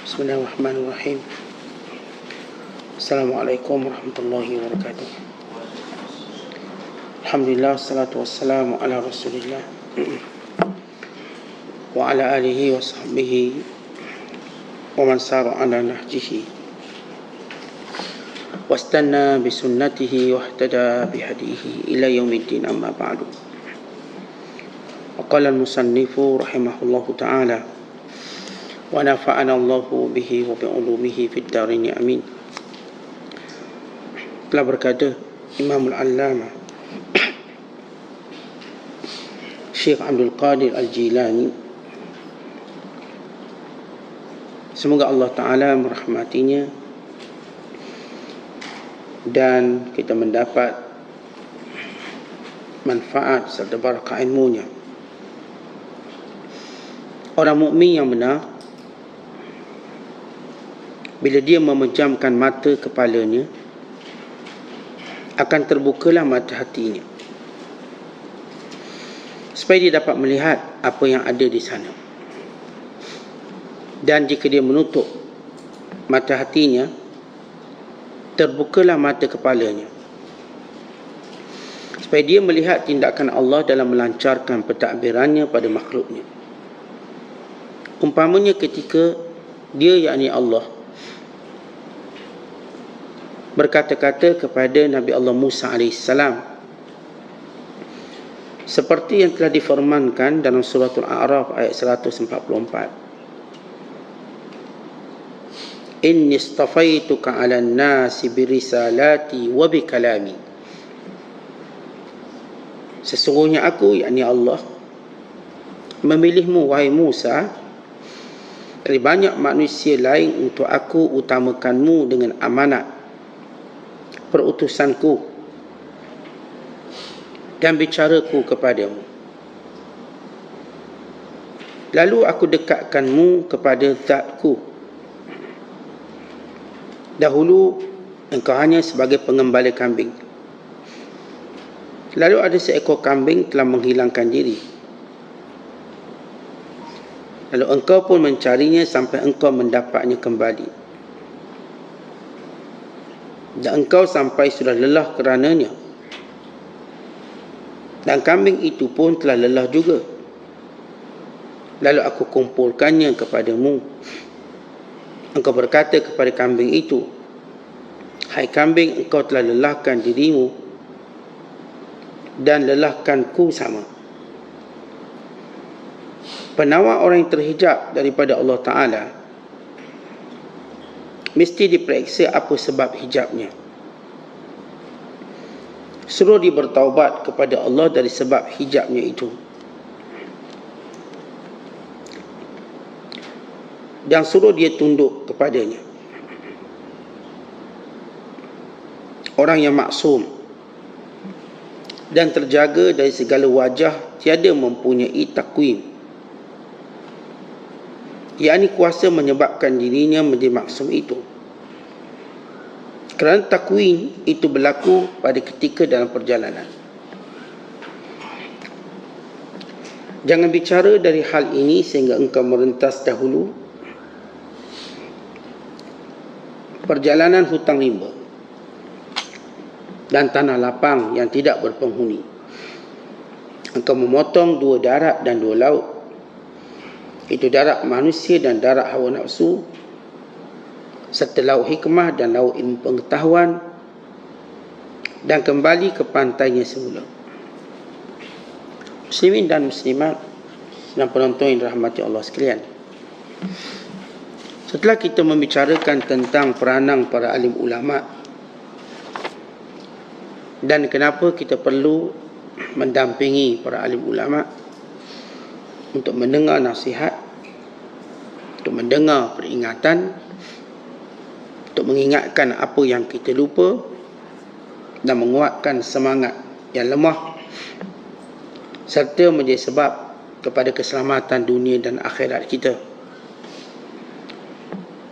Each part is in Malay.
Bismillahirrahmanirrahim. Assalamualaikum warahmatullahi wabarakatuh. Alhamdulillah, wassalatu wassalamu ala rasulillah wa ala alihi wa sahbihi wa man sara ala nahjihi wastanna bisunnatihi wa ihtada bihadihi ila yaumiddin, amma ba'du. Qala al-musannifu rahimahullahu ta'ala wa nafa'ana Allahu bihi wa bi'ulumihi fid darin, amin. Telah berkata Imam Al-Allamah Syekh Abdul Qadir Al-Jilani, semoga Allah Ta'ala merahmatinya dan kita mendapat manfaat serta barakah ilmunya. Orang mukmin yang benar, bila dia memejamkan mata kepalanya, akan terbukalah mata hatinya, supaya dia dapat melihat apa yang ada di sana. Dan jika dia menutup mata hatinya, terbukalah mata kepalanya, supaya dia melihat tindakan Allah dalam melancarkan pentadbirannya pada makhluknya. Umpamanya ketika dia, yakni Allah, berkata-kata kepada Nabi Allah Musa AS, seperti yang telah difirmankan dalam suratul A'raf ayat 144. Inni istafaituka 'alan nasi birisalati wa bikalami. Sesungguhnya aku, yakni Allah, memilihmu wahai Musa dari banyak manusia lain untuk aku utamakanmu dengan amanat perutusanku dan bicaraku kepadamu. Lalu aku dekatkanmu kepada zatku. Dahulu engkau hanya sebagai pengembala kambing. Lalu ada seekor kambing telah menghilangkan diri. Lalu engkau pun mencarinya sampai engkau mendapatnya kembali. Dan engkau sampai sudah lelah kerananya. Dan kambing itu pun telah lelah juga. Lalu aku kumpulkannya kepadamu. Engkau berkata kepada kambing itu, hai kambing, engkau telah lelahkan dirimu dan lelahkanku sama. Penawar orang yang terhijab daripada Allah Ta'ala mesti diperiksa apa sebab hijabnya. Suruh dia bertaubat kepada Allah dari sebab hijabnya itu. Dan suruh dia tunduk kepadanya. Orang yang maksum dan terjaga dari segala wajah, tiada mempunyai takwim, yakni kuasa menyebabkan dirinya menjadi maksum itu. Kerana takwin itu berlaku pada ketika dalam perjalanan. Jangan bicara dari hal ini sehingga engkau merentas dahulu perjalanan hutang rimba dan tanah lapang yang tidak berpenghuni. Engkau memotong dua darat dan dua laut, itu darat manusia dan darat hawa nafsu, serta laut hikmah dan laut ilmu pengetahuan, dan kembali ke pantainya semula. Muslimin dan muslimat dan penonton yang dirahmati Allah sekalian, setelah kita membicarakan tentang peranan para alim ulama dan kenapa kita perlu mendampingi para alim ulama untuk mendengar nasihat, untuk mendengar peringatan, untuk mengingatkan apa yang kita lupa dan menguatkan semangat yang lemah, serta menjadi sebab kepada keselamatan dunia dan akhirat kita.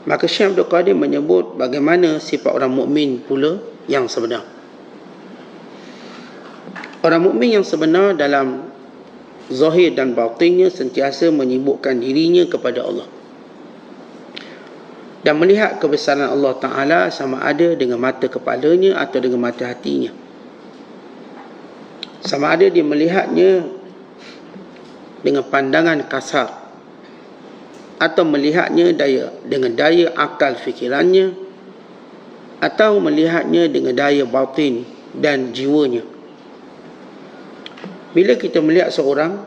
Maka Syekh Abdul Qadir menyebut bagaimana sifat orang mukmin pula yang sebenar. Orang mukmin yang sebenar dalam zahir dan batinnya sentiasa menyibukkan dirinya kepada Allah. dan melihat kebesaran Allah Ta'ala sama ada dengan mata kepalanya atau dengan mata hatinya. Sama ada dia melihatnya dengan pandangan kasar atau melihatnya dengan daya akal fikirannya atau melihatnya dengan daya batin dan jiwanya. Bila kita melihat seorang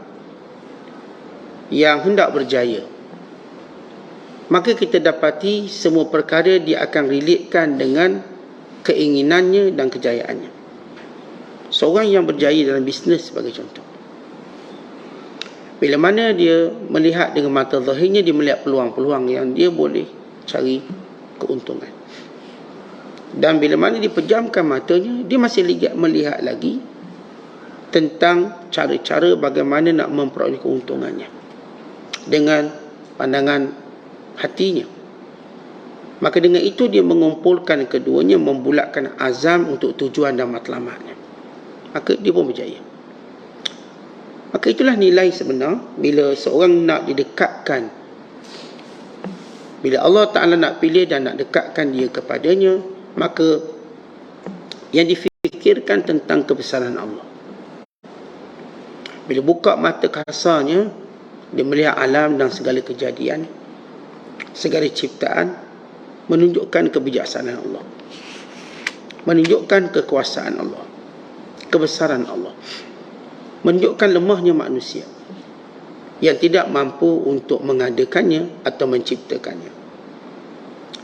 yang hendak berjaya, maka kita dapati semua perkara dia akan relatekan dengan keinginannya dan kejayaannya. Seorang yang berjaya dalam bisnes sebagai contoh, bila mana dia melihat dengan mata zahirnya, dia melihat peluang-peluang yang dia boleh cari keuntungan. Dan bila mana dia pejamkan matanya, dia masih melihat lagi tentang cara-cara bagaimana nak memperoleh keuntungannya dengan pandangan hatinya. Maka dengan itu dia mengumpulkan keduanya, membulatkan azam untuk tujuan dan matlamatnya. Maka dia pun berjaya. Maka itulah nilai sebenar bila seorang nak didekatkan, bila Allah Ta'ala nak pilih dan nak dekatkan dia kepadanya, maka yang difikirkan tentang kebesaran Allah. Bila buka mata kasarnya, dia melihat alam dan segala kejadian, segala ciptaan, menunjukkan kebijaksanaan Allah, menunjukkan kekuasaan Allah, kebesaran Allah, menunjukkan lemahnya manusia yang tidak mampu untuk mengadakannya atau menciptakannya.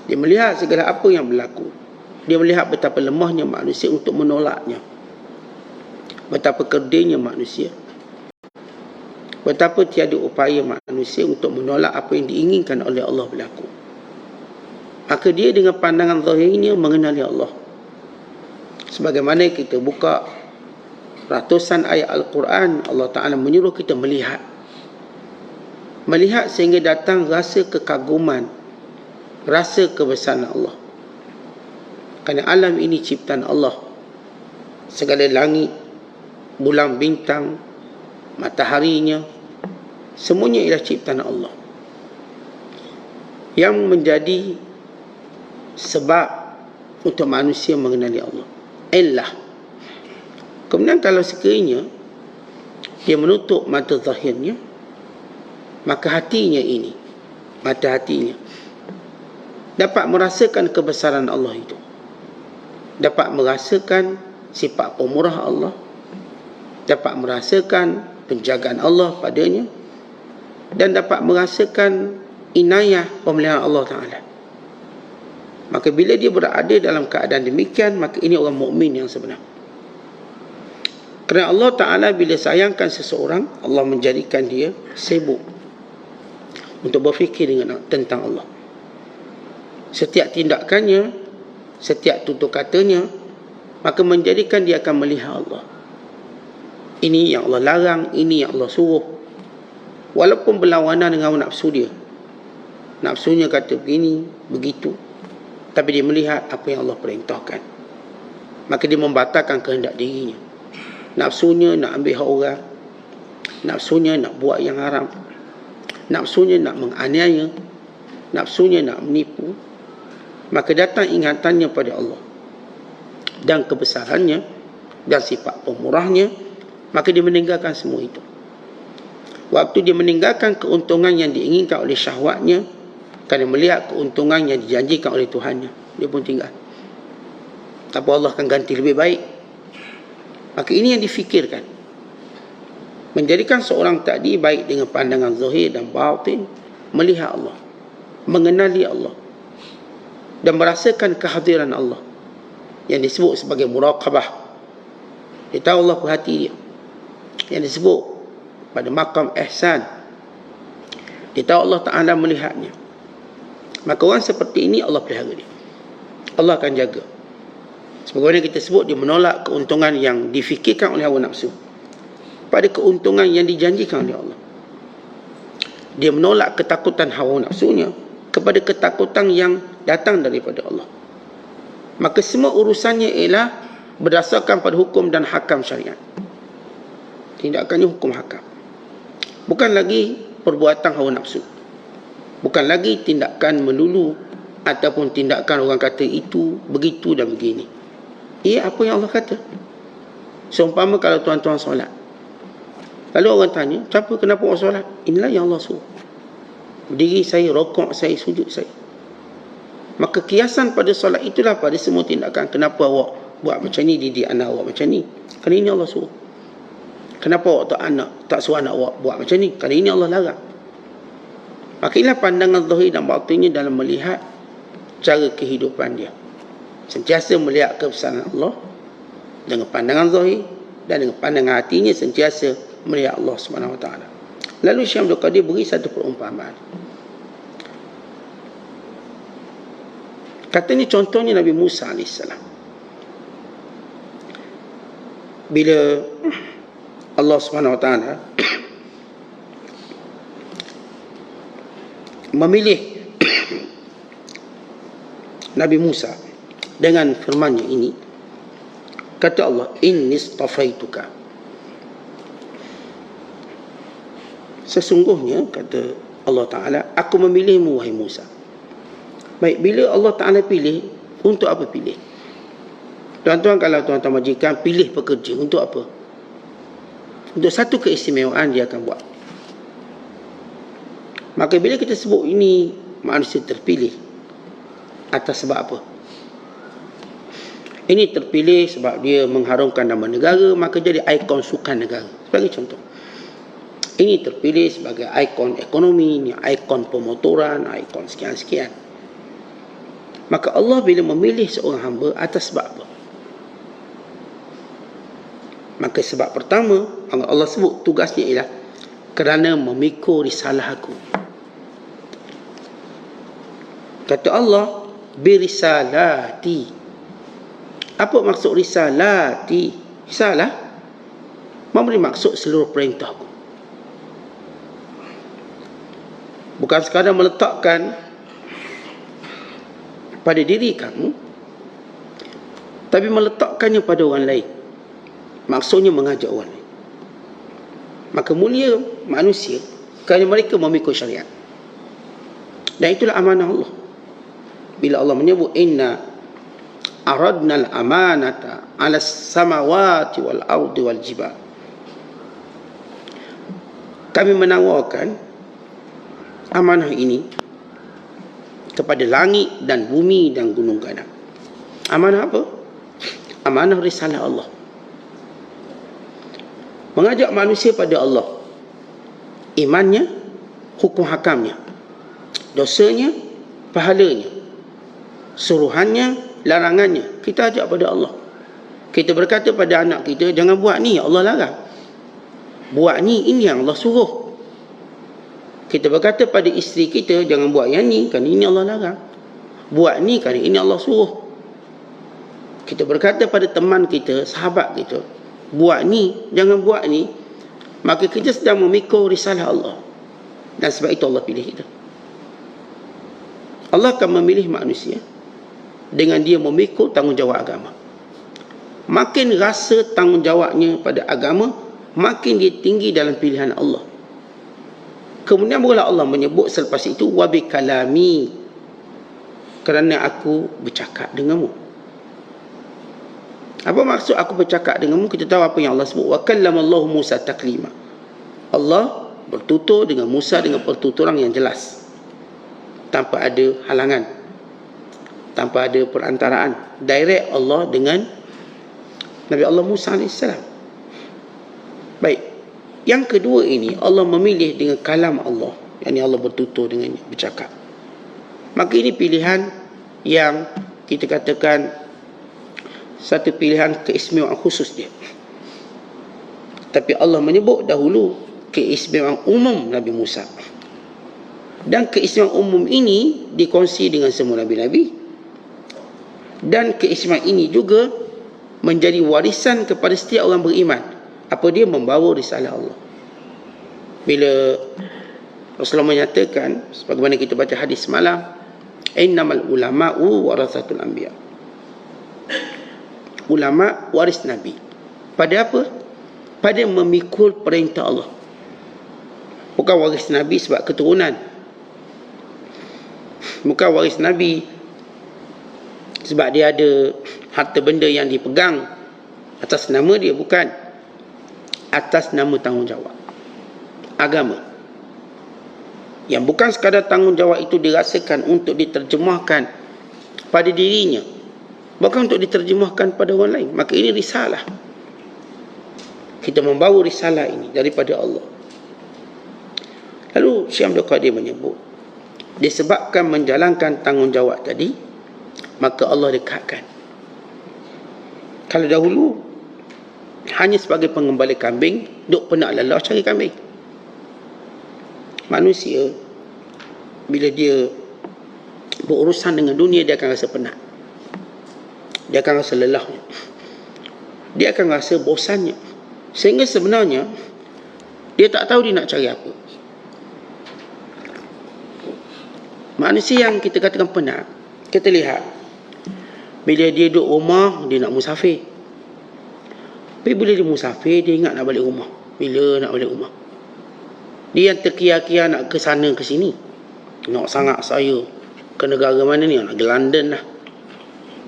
Dia melihat segala apa yang berlaku. Dia melihat betapa lemahnya manusia untuk menolaknya, betapa kerdilnya manusia, betapa tiada upaya manusia untuk menolak apa yang diinginkan oleh Allah berlaku. Maka dia dengan pandangan zahirnya mengenali Allah. Sebagaimana kita buka ratusan ayat Al-Quran, Allah Ta'ala menyuruh kita melihat. Melihat sehingga datang rasa kekaguman, rasa kebesaran Allah. Kerana alam ini ciptaan Allah. Segala langit, bulan bintang, mataharinya, semuanya ialah ciptaan Allah yang menjadi sebab untuk manusia mengenali Allah. Illah. Kemudian kalau sekiranya dia menutup mata zahirnya, maka hatinya ini, mata hatinya dapat merasakan kebesaran Allah itu, dapat merasakan sifat pemurah Allah, dapat merasakan penjagaan Allah padanya, dan dapat merasakan inayah pemeliharaan Allah Ta'ala. Maka bila dia berada dalam keadaan demikian, maka ini orang mukmin yang sebenar. Kerana Allah Ta'ala bila sayangkan seseorang, Allah menjadikan dia sibuk untuk berfikir tentang Allah. Setiap tindakannya, setiap tutur katanya, maka menjadikan dia akan melihat Allah. Ini yang Allah larang, ini yang Allah suruh. Walaupun berlawanan dengan nafsu dia. Nafsunya kata begini, begitu. Tapi dia melihat apa yang Allah perintahkan. Maka dia membatalkan kehendak dirinya. Nafsunya nak ambil hak orang. Nafsunya nak buat yang haram. Nafsunya nak menganiaya. Nafsunya nak menipu. Maka datang ingatannya pada Allah dan kebesarannya dan sifat pemurahnya. Maka dia meninggalkan semua itu. Waktu dia meninggalkan keuntungan yang diinginkan oleh syahwatnya, kerana melihat keuntungan yang dijanjikan oleh Tuhannya, dia pun tinggal. Tapi Allah akan ganti lebih baik. Maka ini yang difikirkan. Menjadikan seorang tadi baik dengan pandangan zahir dan batin, melihat Allah, mengenali Allah, dan merasakan kehadiran Allah yang disebut sebagai muraqabah. Dia tahu Allah perhati dia, yang disebut pada maqam ihsan. Dia tahu Allah Ta'ala melihatnya. Maka orang seperti ini Allah pelihara dia, Allah akan jaga. Sebagaimana kita sebut, dia menolak keuntungan yang difikirkan oleh hawa nafsu pada keuntungan yang dijanjikan oleh Allah. Dia menolak ketakutan hawa nafsunya kepada ketakutan yang datang daripada Allah. Maka semua urusannya ialah berdasarkan pada hukum dan hakam syariat. Tindakannya hukum hakam. Bukan lagi perbuatan hawa nafsu. Bukan lagi tindakan melulu ataupun tindakan orang kata itu, begitu dan begini. Ia apa yang Allah kata. Seumpama kalau tuan-tuan solat, lalu orang tanya, kenapa orang solat? Inilah yang Allah suruh. Berdiri saya, rokok saya, sujud saya. Maka kiasan pada solat itulah pada semua tindakan. Kenapa awak buat macam ni, didik anak awak macam ni? Kerana ini Allah suruh. Kenapa awak tak suruh anak awak buat macam ni? Kerana ini Allah larang. Maka inilah pandangan zahir dan batinnya dalam melihat cara kehidupan dia. Sentiasa melihat kebesaran Allah dengan pandangan zahir, dan dengan pandangan hatinya sentiasa melihat Allah SWT. Lalu Syekh Abdul Qadir beri satu perumpamaan. Katanya contohnya Nabi Musa AS. Bila Allah SWT memilih Nabi Musa dengan firman-Nya ini, kata Allah, inni istafaituka. Sesungguhnya, kata Allah Ta'ala, aku memilihmu wahai Musa. Baik, bila Allah Ta'ala pilih, untuk apa pilih? Tuan-tuan, kalau tuan-tuan majikan pilih pekerja, untuk apa? Untuk satu keistimewaan dia akan buat. Maka bila kita sebut ini manusia terpilih, atas sebab apa? Ini terpilih sebab dia mengharumkan nama negara, maka jadi ikon sukan negara. Sebagai contoh. Ini terpilih sebagai ikon ekonomi, ini ikon pemotoran, ikon sekian-sekian. Maka Allah bila memilih seorang hamba atas sebab apa? Maka sebab pertama, Allah sebut tugasnya ialah kerana memikul risalah aku. Kata Allah, birisalati. Apa maksud risalati? Risalah memberi maksud seluruh perintah aku. Bukan sekadar meletakkan pada diri kamu, tapi meletakkannya pada orang lain. Maksudnya mengajak orang lain. Maka mulia manusia kerana mereka memikul syariat. Dan itulah amanah Allah. Bila Allah menyebut inna aradna al-amanata 'ala as-samawati wal ardi wal jibal. Kami menawarkan amanah ini kepada langit dan bumi dan gunung ganang. Amanah apa? Amanah risalah Allah. Mengajak manusia pada Allah. Imannya, hukum hakamnya. Dosanya, pahalanya. Suruhannya, larangannya. Kita ajak pada Allah. Kita berkata pada anak kita, jangan buat ni, Allah larang. Buat ni, ini yang Allah suruh. Kita berkata pada isteri kita, jangan buat yang ni, kerana ini Allah larang. Buat ni, kerana ini Allah suruh. Kita berkata pada teman kita, sahabat kita, buat ni, jangan buat ni. Maka kita sedang memikul risalah Allah. Dan sebab itu Allah pilih kita. Allah akan memilih manusia dengan dia memikul tanggungjawab agama. Makin rasa tanggungjawabnya pada agama, makin dia tinggi dalam pilihan Allah. Kemudian barulah Allah menyebut selepas itu, wabi kalami, kerana aku bercakap denganmu. Apa maksud aku bercakap denganmu? Kita tahu apa yang Allah sebut. Wa kallamallahu Musa taklima. Allah bertutur dengan Musa dengan pertuturan yang jelas, tanpa ada halangan, tanpa ada perantaraan. Direct Allah dengan Nabi Allah Musa AS. Baik. Yang kedua ini, Allah memilih dengan kalam Allah. Yang Allah bertutur dengannya, bercakap. Maka ini pilihan yang kita katakan satu pilihan keistimewaan khusus dia. Tapi Allah menyebut dahulu keistimewaan umum Nabi Musa. Dan keistimewaan umum ini dikongsi dengan semua Nabi-Nabi. Dan keistimewaan ini juga menjadi warisan kepada setiap orang beriman. Apa dia? Membawa risalah Allah. Bila Rasulullah menyatakan, sebagaimana kita baca hadis semalam, innamal ulama'u warathatul anbiya. Ulama waris Nabi. Pada apa? Pada memikul perintah Allah. Bukan waris Nabi sebab keturunan. Bukan waris Nabi Sebab dia ada harta benda yang dipegang atas nama dia, bukan atas nama tanggungjawab agama. Yang bukan sekadar tanggungjawab itu dirasakan untuk diterjemahkan pada dirinya, bukan untuk diterjemahkan pada orang lain. Maka ini risalah. Kita membawa risalah ini daripada Allah. Lalu Syekh Abdul Qadir menyebut, disebabkan menjalankan tanggungjawab tadi, maka Allah dekatkan. Kalau dahulu hanya sebagai pengembala kambing, duk penat lelah cari kambing. Manusia bila dia berurusan dengan dunia, dia akan rasa penat, dia akan rasa lelah, dia akan rasa bosannya, sehingga sebenarnya dia tak tahu dia nak cari apa. Manusia yang kita katakan penat, kita lihat bila dia duduk rumah, dia nak musafir. Tapi bila dia musafir, dia ingat nak balik rumah. Bila nak balik rumah, dia yang terkia-kia nak ke sana ke sini. Nak sangat saya ke negara mana ni, nak ke London lah.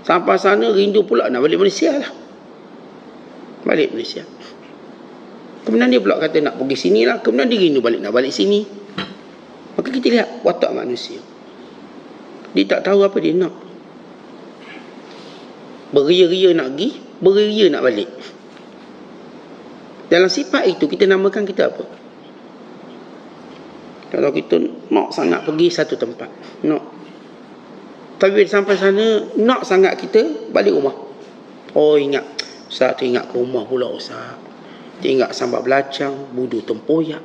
Sampai sana rindu pula nak balik Malaysia lah. Balik Malaysia. Kemudian dia pula kata nak pergi sini lah. Kemudian dia rindu balik, nak balik sini. Maka kita lihat watak manusia. Dia tak tahu apa dia nak. Beria-ria nak pergi, beria-ria nak balik. Dalam sifat itu kita namakan kita apa? Kalau kita nak sangat pergi satu tempat, nak. Tapi sampai sana, nak sangat kita balik rumah. Oh ingat, Ustaz tu ingat ke rumah pula Ustaz. Dia ingat sambal belacang, budu tempoyak.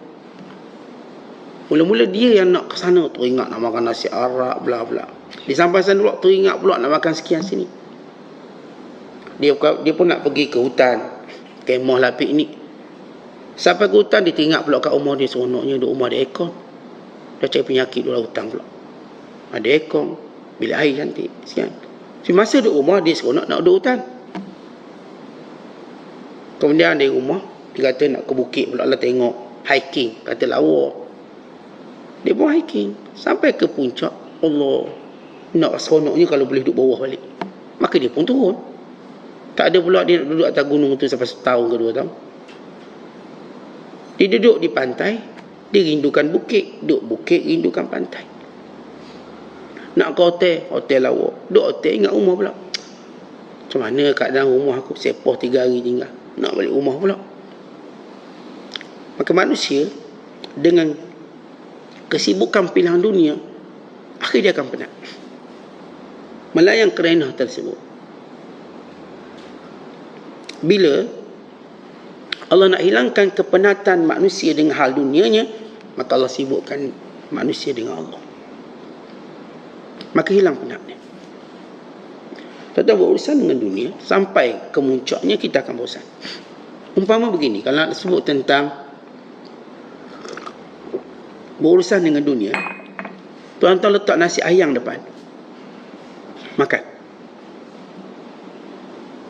Mula-mula dia yang nak ke sana, tu ingat nak makan nasi Arab, bla bla. Dia sampai sana pula, tu ingat pula nak makan sekian sini. Dia pun nak pergi ke hutan, kemah lah piknik. Sampai ke hutan, dia teringat pula kat rumah dia, seronoknya duduk rumah ada aircon. Dah cari penyakit dalam hutan pula. Ada aircon, bilik air cantik, sekian. Tapi masa duduk rumah, dia seronok nak duduk hutan. Kemudian dari rumah, dia kata nak ke bukit pula lah tengok, hiking, kata lawa. Dia pun hiking, sampai ke puncak. Allah, nak seronoknya kalau boleh duduk bawah balik. Maka dia pun turun. Tak ada pula dia nak duduk atas gunung tu sampai setahun ke 2 tahun. Dia duduk di pantai, dia rindukan bukit. Duduk bukit, rindukan pantai. Nak ke hotel, hotel lawa. Duduk hotel, ingat rumah pula. Macam mana keadaan rumah aku, sepoh 3 hari tinggal. Nak balik rumah pula. Maka manusia dengan kesibukan pilihan dunia, akhirnya dia akan penat, melayang kerenah tersebut. Bila Allah nak hilangkan kepenatan manusia dengan hal dunianya, maka Allah sibukkan manusia dengan Allah. Maka hilang penatnya. Kita berurusan dengan dunia, sampai ke muncaknya kita akan bosan. Umpama begini, kalau nak sebut tentang berurusan dengan dunia, tuan-tuan letak nasi ayam depan, makan.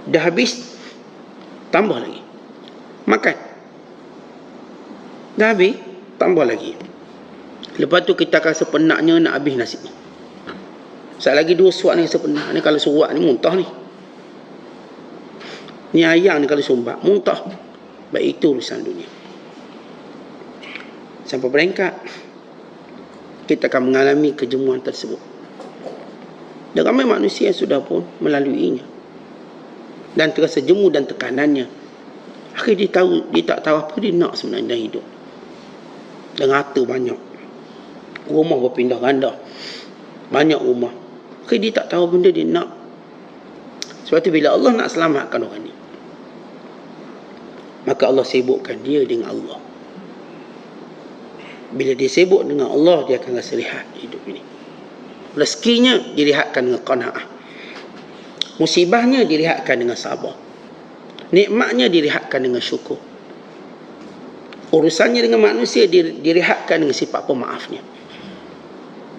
Dah habis, tambah lagi. Makan. Dah habis, tambah lagi. Lepas tu kita akan rasa penatnya nak habis nasi ni. Sekali lagi 2 suap ni rasa penat ni, kalau suap ni muntah ni. Ni ayam ni kalau sumbat, muntah. Baik, itu urusan dunia. Sampai berengkat, kita akan mengalami kejemuan tersebut. Dan ramai manusia yang sudah pun melaluinya. Dan terasa jemu dan tekanannya. Akhirnya dia tak tahu apa dia nak sebenarnya dalam hidup. Dan harta banyak, rumah berpindah ganda, banyak rumah. Akhirnya dia tak tahu benda dia nak. Sebab tu bila Allah nak selamatkan orang ni, maka Allah sibukkan dia dengan Allah. Bila dia sibuk dengan Allah, dia akan rasa rehat hidup ini. Rezekinya dilihatkan dengan qanaah. Musibahnya dilihatkan dengan sabar. Nikmatnya dilihatkan dengan syukur. Urusannya dengan manusia dilihatkan dengan sifat pemaafnya.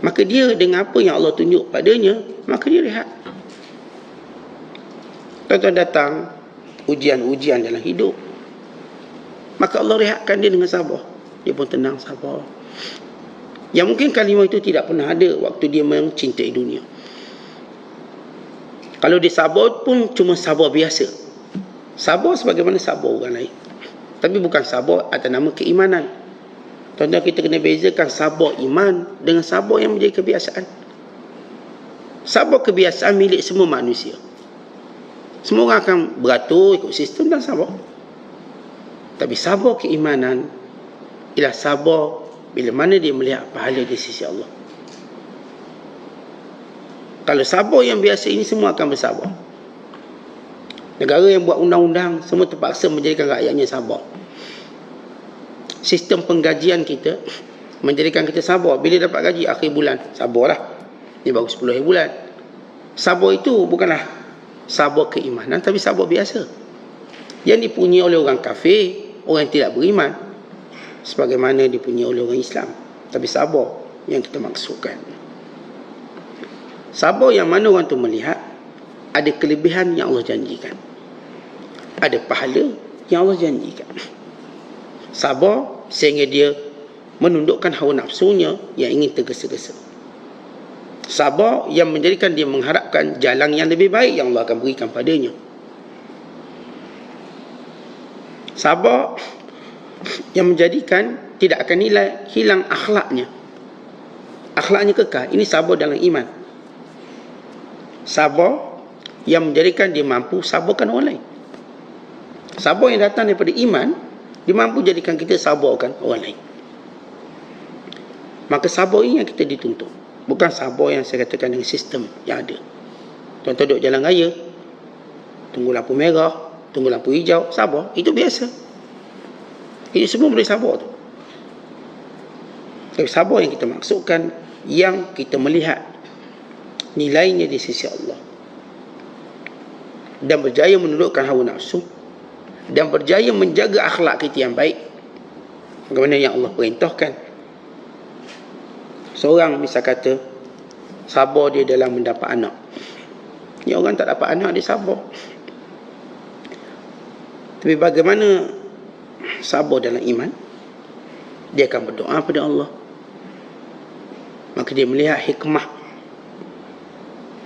Maka dia dengan apa yang Allah tunjuk padanya, maka dia rehat. Tuan-tuan datang ujian-ujian dalam hidup, maka Allah rehatkan dia dengan sabar. Dia pun tenang, sabar. Yang mungkin kalimah itu tidak pernah ada waktu dia mencintai dunia. Kalau dia sabar pun cuma sabar biasa. Sabar sebagaimana sabar orang lain. Tapi bukan sabar atas nama keimanan. Tuan-tuan, kita kena bezakan sabar iman dengan sabar yang menjadi kebiasaan. Sabar kebiasaan milik semua manusia. Semua orang akan beratur ikut sistem dan sabar. Tapi sabar keimanan ialah sabar bila mana dia melihat pahala di sisi Allah. Kalau sabar yang biasa ini, semua akan bersabar. Negara yang buat undang-undang semua terpaksa menjadikan rakyatnya sabar. Sistem penggajian kita menjadikan kita sabar. Bila dapat gaji akhir bulan, sabarlah. Ini baru 10 hari bulan. Sabar itu bukanlah sabar keimanan, tapi sabar biasa yang dipunyai oleh orang kafir, orang yang tidak beriman, sebagaimana dipunyai oleh orang Islam. Tapi sabar yang kita maksudkan, sabar yang mana orang tu melihat ada kelebihan yang Allah janjikan, ada pahala yang Allah janjikan. Sabar sehingga dia menundukkan hawa nafsunya yang ingin tergesa-gesa. Sabar yang menjadikan dia mengharapkan jalan yang lebih baik yang Allah akan berikan padanya. Sabar yang menjadikan tidak akan hilang akhlaknya. Akhlaknya kekal. Ini sabar dalam iman. Sabar yang menjadikan dia mampu sabarkan orang lain. Sabar yang datang daripada iman, dia mampu jadikan kita sabarkan orang lain. Maka sabar ini yang kita dituntut. Bukan sabar yang saya katakan dengan sistem yang ada. Tuan-tuan duduk jalan raya, tunggu lampu merah, tunggu lampu hijau, sabar. Itu biasa. Itu semua boleh sabar tu. Tapi sabar yang kita maksudkan, yang kita melihat nilainya di sisi Allah, dan berjaya menundukkan hawa nafsu, dan berjaya menjaga akhlak kita yang baik, bagaimana yang Allah perintahkan. Seorang misal kata sabar dia dalam mendapat anak. Ni orang tak dapat anak, dia sabar. Tapi bagaimana sabar dalam iman? Dia akan berdoa pada Allah. Maka dia melihat hikmah.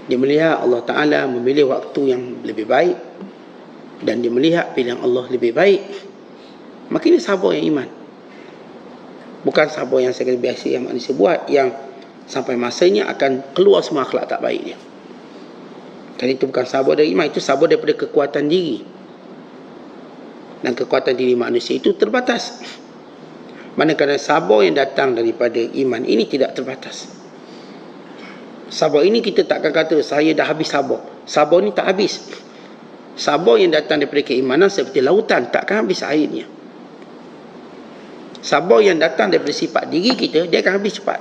Dia melihat Allah Ta'ala memilih waktu yang lebih baik, dan dia melihat pilihan Allah lebih baik. Maka ini sabar yang iman. Bukan sabar yang saya kata biasa yang manusia buat, yang sampai masanya akan keluar semua akhlak tak baik dia. Dan itu bukan sabar dari iman. Itu sabar daripada kekuatan diri. Dan kekuatan diri manusia itu terbatas. Manakala sabar yang datang daripada iman ini tidak terbatas. Sabar ini kita takkan kata saya dah habis sabar. Sabar ni tak habis. Sabar yang datang daripada keimanan seperti lautan, takkan habis airnya. Sabar yang datang daripada sifat diri kita, dia akan habis cepat.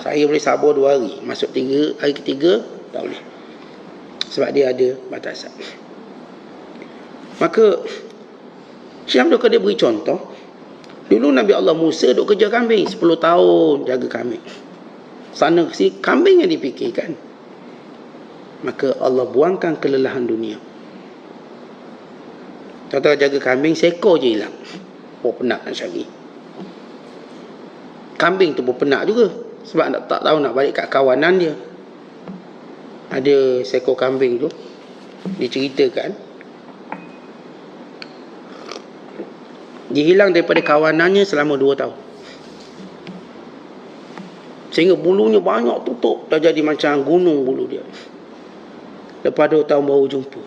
Saya boleh sabar 2 hari, masuk hari ketiga tak boleh, sebab dia ada batasan. Maka Syekh Abdul Qadir beri contoh. Dulu Nabi Allah Musa duk kerja kambing 10 tahun, jaga kambing sana sini, kambing yang dipikirkan. Maka Allah buangkan kelelahan dunia. Tuan-tuan jaga kambing, seekor je hilang, penat nak cari. Kambing tu pun penat juga, sebab tak tahu nak balik kat kawanan dia. Ada seekor kambing tu diceritakan, dia hilang daripada kawanannya selama 2 tahun, sehingga bulunya banyak tutup, dah jadi macam gunung bulu dia. Lepas 2 tahun baru jumpa.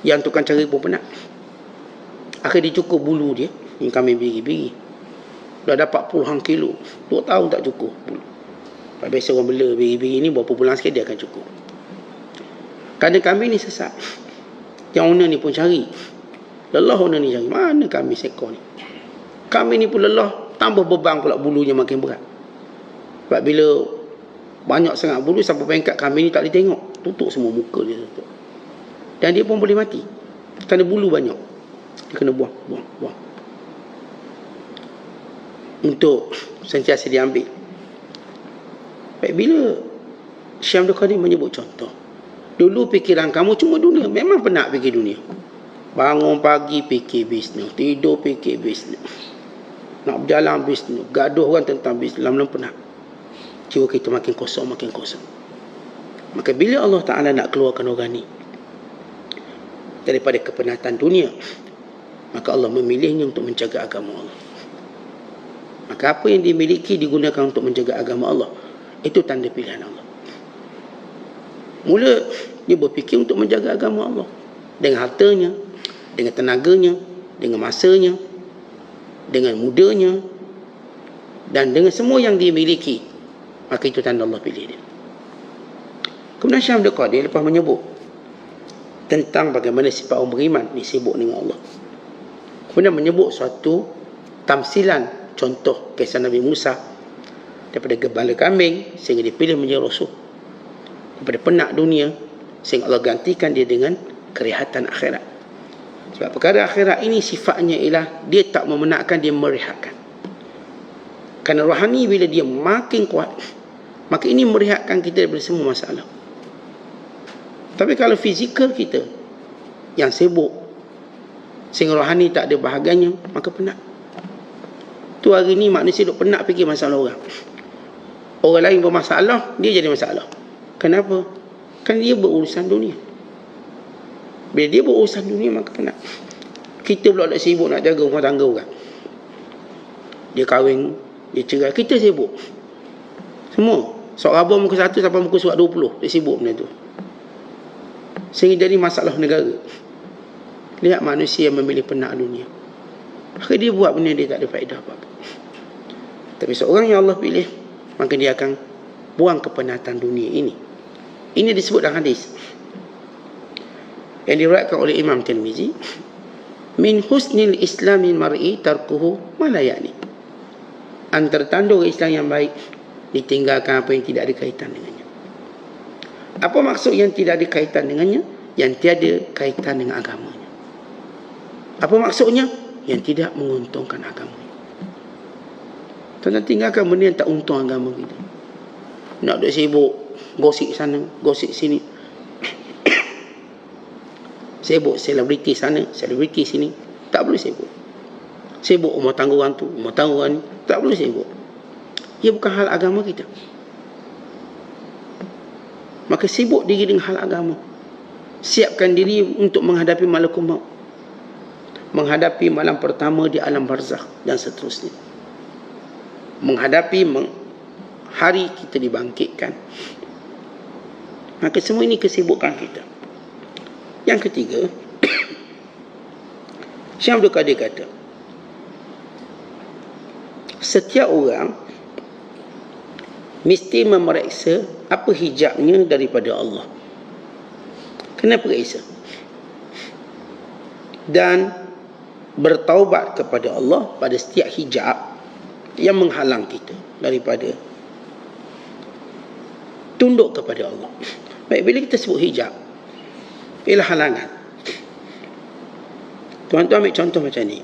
Yang tukang cari pun penat. Akhirnya dia cukup bulu dia. Ini kambing biri-biri, dah dapat puluhan kilo. 2 tahun tak cukup bulu. Biasa orang bela biri-biri ni berapa bulan sikit dia akan cukup. Kerana kambing ni sesat, yang owner ni pun cari. Lelah owner ni cari, mana kambing seekor ni. Kambing ni pun lelah, tambah beban pula, bulunya makin berat. Sebab bila banyak sangat bulu, sampai pengkat kambing ni tak boleh tengok, tutup semua muka dia tutup. Dan dia pun boleh mati kerana bulu banyak. Dia kena buang. Untuk sentiasa diambil. Baik, bila Syekh Abdul Qadir menyebut contoh, dulu fikiran kamu cuma dunia. Memang penat fikir dunia. Bangun pagi fikir bisnes, tidur fikir bisnes, nak berjalan bisnes, gaduh orang tentang bisnes, lama-lama penat. Jiwa kita makin kosong. Maka bila Allah Ta'ala nak keluarkan orang ni daripada kepenatan dunia, maka Allah memilihnya untuk menjaga agama Allah. Maka apa yang dimiliki digunakan untuk menjaga agama Allah. Itu tanda pilihan Allah. Mula dia berfikir untuk menjaga agama Allah dengan hartanya, dengan tenaganya, dengan masanya, dengan mudanya, dan dengan semua yang dia miliki. Maka itu tanda Allah pilih dia. Kemudian Syekh Abdul Qadir lepas menyebut tentang bagaimana sifat orang beriman ni sibuk dengan Allah, kemudian menyebut suatu tamsilan, contoh kisah Nabi Musa daripada gembala kambing sehingga dipilih menjadi rasul, daripada penat dunia sehingga Allah gantikan dia dengan kerehatan akhirat. Sebab perkara akhirat ini sifatnya ialah dia tak memenatkan, dia merehatkan. Kerana rohani bila dia makin kuat, maka ini merehatkan kita daripada semua masalah. Tapi kalau fizikal kita yang sibuk sehingga rohani tak ada bahagiannya, maka penat. Tu hari ni manusia duk penat fikir masalah orang. Orang lain bermasalah, dia jadi masalah. Kenapa? Kan dia berurusan dunia. Bila dia berurusan dunia, maka penat. Kita pula nak sibuk nak jaga rumah tangga orang. Dia kahwin, dia cerai, kita sibuk. Semua. Surat khabar muka 1 sampai muka surat 20, dia sibuk benda tu. Sehingga jadi masalah negara. Lihat manusia yang memilih penat dunia, maka dia buat benda dia tak ada faedah apa-apa. Tapi seorang yang Allah pilih, maka dia akan buang kepenatan dunia ini. Ini disebut dalam hadis yang diriwayatkan oleh Imam Tirmizi, min husnil islamil mar'i tarkuhu ma la ya'ni. Antara tanda Islam yang baik, ditinggalkan apa yang tidak ada kaitan dengannya. Apa maksud yang tidak ada kaitan dengannya? Yang tiada kaitan dengan agamanya. Apa maksudnya? Yang tidak menguntungkan agamanya. Tuan-tuan tinggalkan benda yang tak untung agama kita. Nak duduk sibuk gosip sana, gosip sini. Sibuk selebriti sana, selebriti sini. Tak perlu sibuk. Sibuk rumah tangga orang tu, rumah tangga orang ni. Tak perlu sibuk. Ia bukan hal agama kita. Maka sibuk diri dengan hal agama. Siapkan diri untuk menghadapi malakul maut, menghadapi malam pertama di alam barzakh dan seterusnya, menghadapi hari kita dibangkitkan. Maka semua ini kesibukan kita. Yang ketiga, Syekh Abdul Qadir kata, setiap orang mesti memeriksa apa hijabnya daripada Allah. Kena periksa. Dan bertaubat kepada Allah pada setiap hijab yang menghalang kita daripada tunduk kepada Allah. Baik, bila kita sebut hijab, ialah halangan. Tuan-tuan ambil contoh macam ni.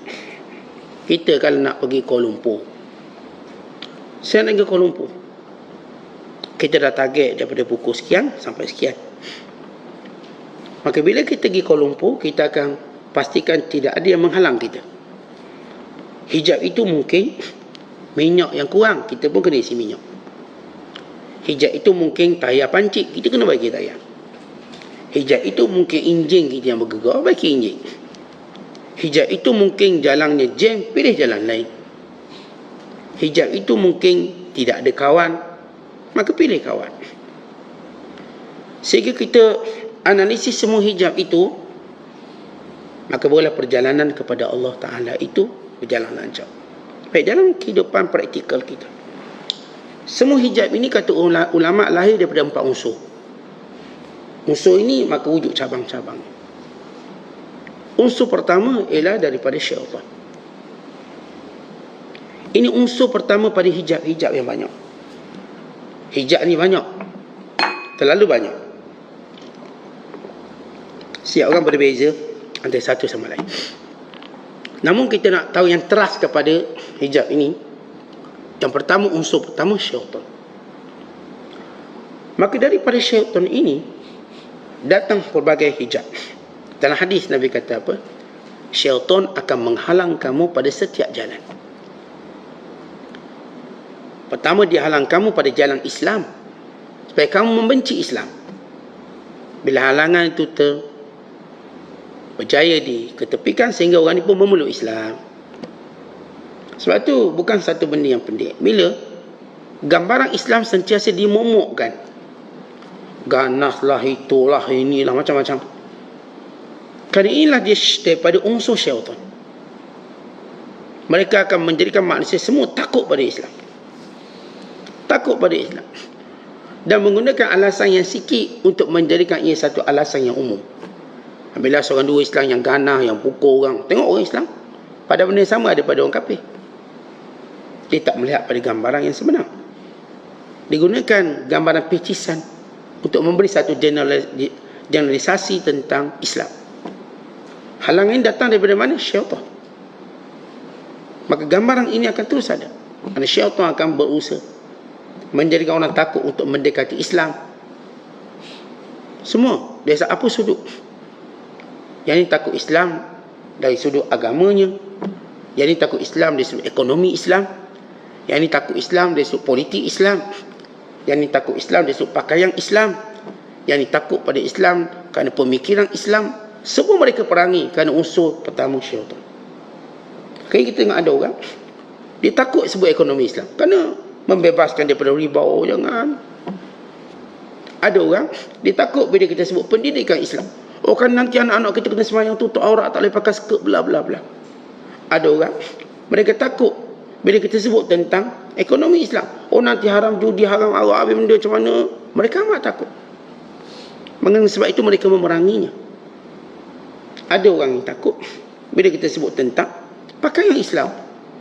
Kita kalau nak pergi Kuala Lumpur, saya nak pergi Kuala Lumpur, kita dah target daripada pukul sekian sampai sekian. Maka bila kita pergi Kuala Lumpur, kita akan pastikan tidak ada yang menghalang kita. Hijab itu mungkin minyak yang kurang, kita pun kena isi minyak. Hijab itu mungkin tayar pancit, kita kena bagi tayar. Hijab itu mungkin enjin kita yang bergegar, bagi enjin. Hijab itu mungkin jalannya jam, pilih jalan lain. Hijab itu mungkin tidak ada kawan, maka pilih kawan. Sehingga kita analisis semua hijab itu, maka boleh perjalanan kepada Allah Ta'ala itu berjalan lancar. Baik, dalam kehidupan praktikal kita, semua hijab ini kata ulama lahir daripada 4 unsur. Unsur ini maka wujud cabang-cabang. Unsur pertama ialah daripada syaitan. Ini unsur pertama pada hijab-hijab yang banyak. Hijab ni banyak, terlalu banyak. Setiap orang berbeza antara satu sama lain. Namun kita nak tahu yang teras kepada hijab ini, yang pertama, unsur pertama, syaitan. Maka daripada syaitan ini datang pelbagai hijab. Dalam hadis Nabi kata apa? Syaitan akan menghalang kamu pada setiap jalan. Pertama, dia halang kamu pada jalan Islam, supaya kamu membenci Islam. Bila halangan itu berjaya diketepikan sehingga orang ini pun memeluk Islam. Sebab tu bukan satu benda yang pendek. Bila gambaran Islam sentiasa dimomokkan, ganaslah, itulah, inilah, macam-macam. Kerana inilah dia daripada unsur syaitan. Mereka akan menjadikan manusia semua takut pada Islam. Takut pada Islam. Dan menggunakan alasan yang sikit untuk menjadikan ia satu alasan yang umum. Bila seorang dua Islam yang ganah, yang pukul orang, tengok orang Islam pada benda yang sama daripada orang kafir. Dia tak melihat pada gambaran yang sebenar. Digunakan gambaran pecisan untuk memberi satu generalisasi tentang Islam. Halangan ini datang daripada mana? Syaitan. Maka gambaran ini akan terus ada. Kerana syaitan akan berusaha menjadikan orang takut untuk mendekati Islam. Semua dari apa sudut. Yang ini takut Islam dari sudut agamanya, yang ini takut Islam dari sudut ekonomi Islam, yang ini takut Islam dari sudut politik Islam, yang ini takut Islam dari sudut pakaian Islam, yang ini takut pada Islam kerana pemikiran Islam. Semua mereka perangi kerana unsur pertama syaitan. Kali kita tengok ada orang dia takut sebut ekonomi Islam kerana membebaskan daripada riba. Oh, jangan. Ada orang dia takut bila kita sebut pendidikan Islam. Oh, kan nanti anak-anak kita kena sembahyang tutup aurat, tak boleh pakai skirt, bla bla bla. Ada orang mereka takut bila kita sebut tentang ekonomi Islam. Oh, nanti haram judi, haram arak, habis benda macam mana. Mereka amat takut. Sebab itu mereka memeranginya. Ada orang yang takut bila kita sebut tentang pakaian Islam.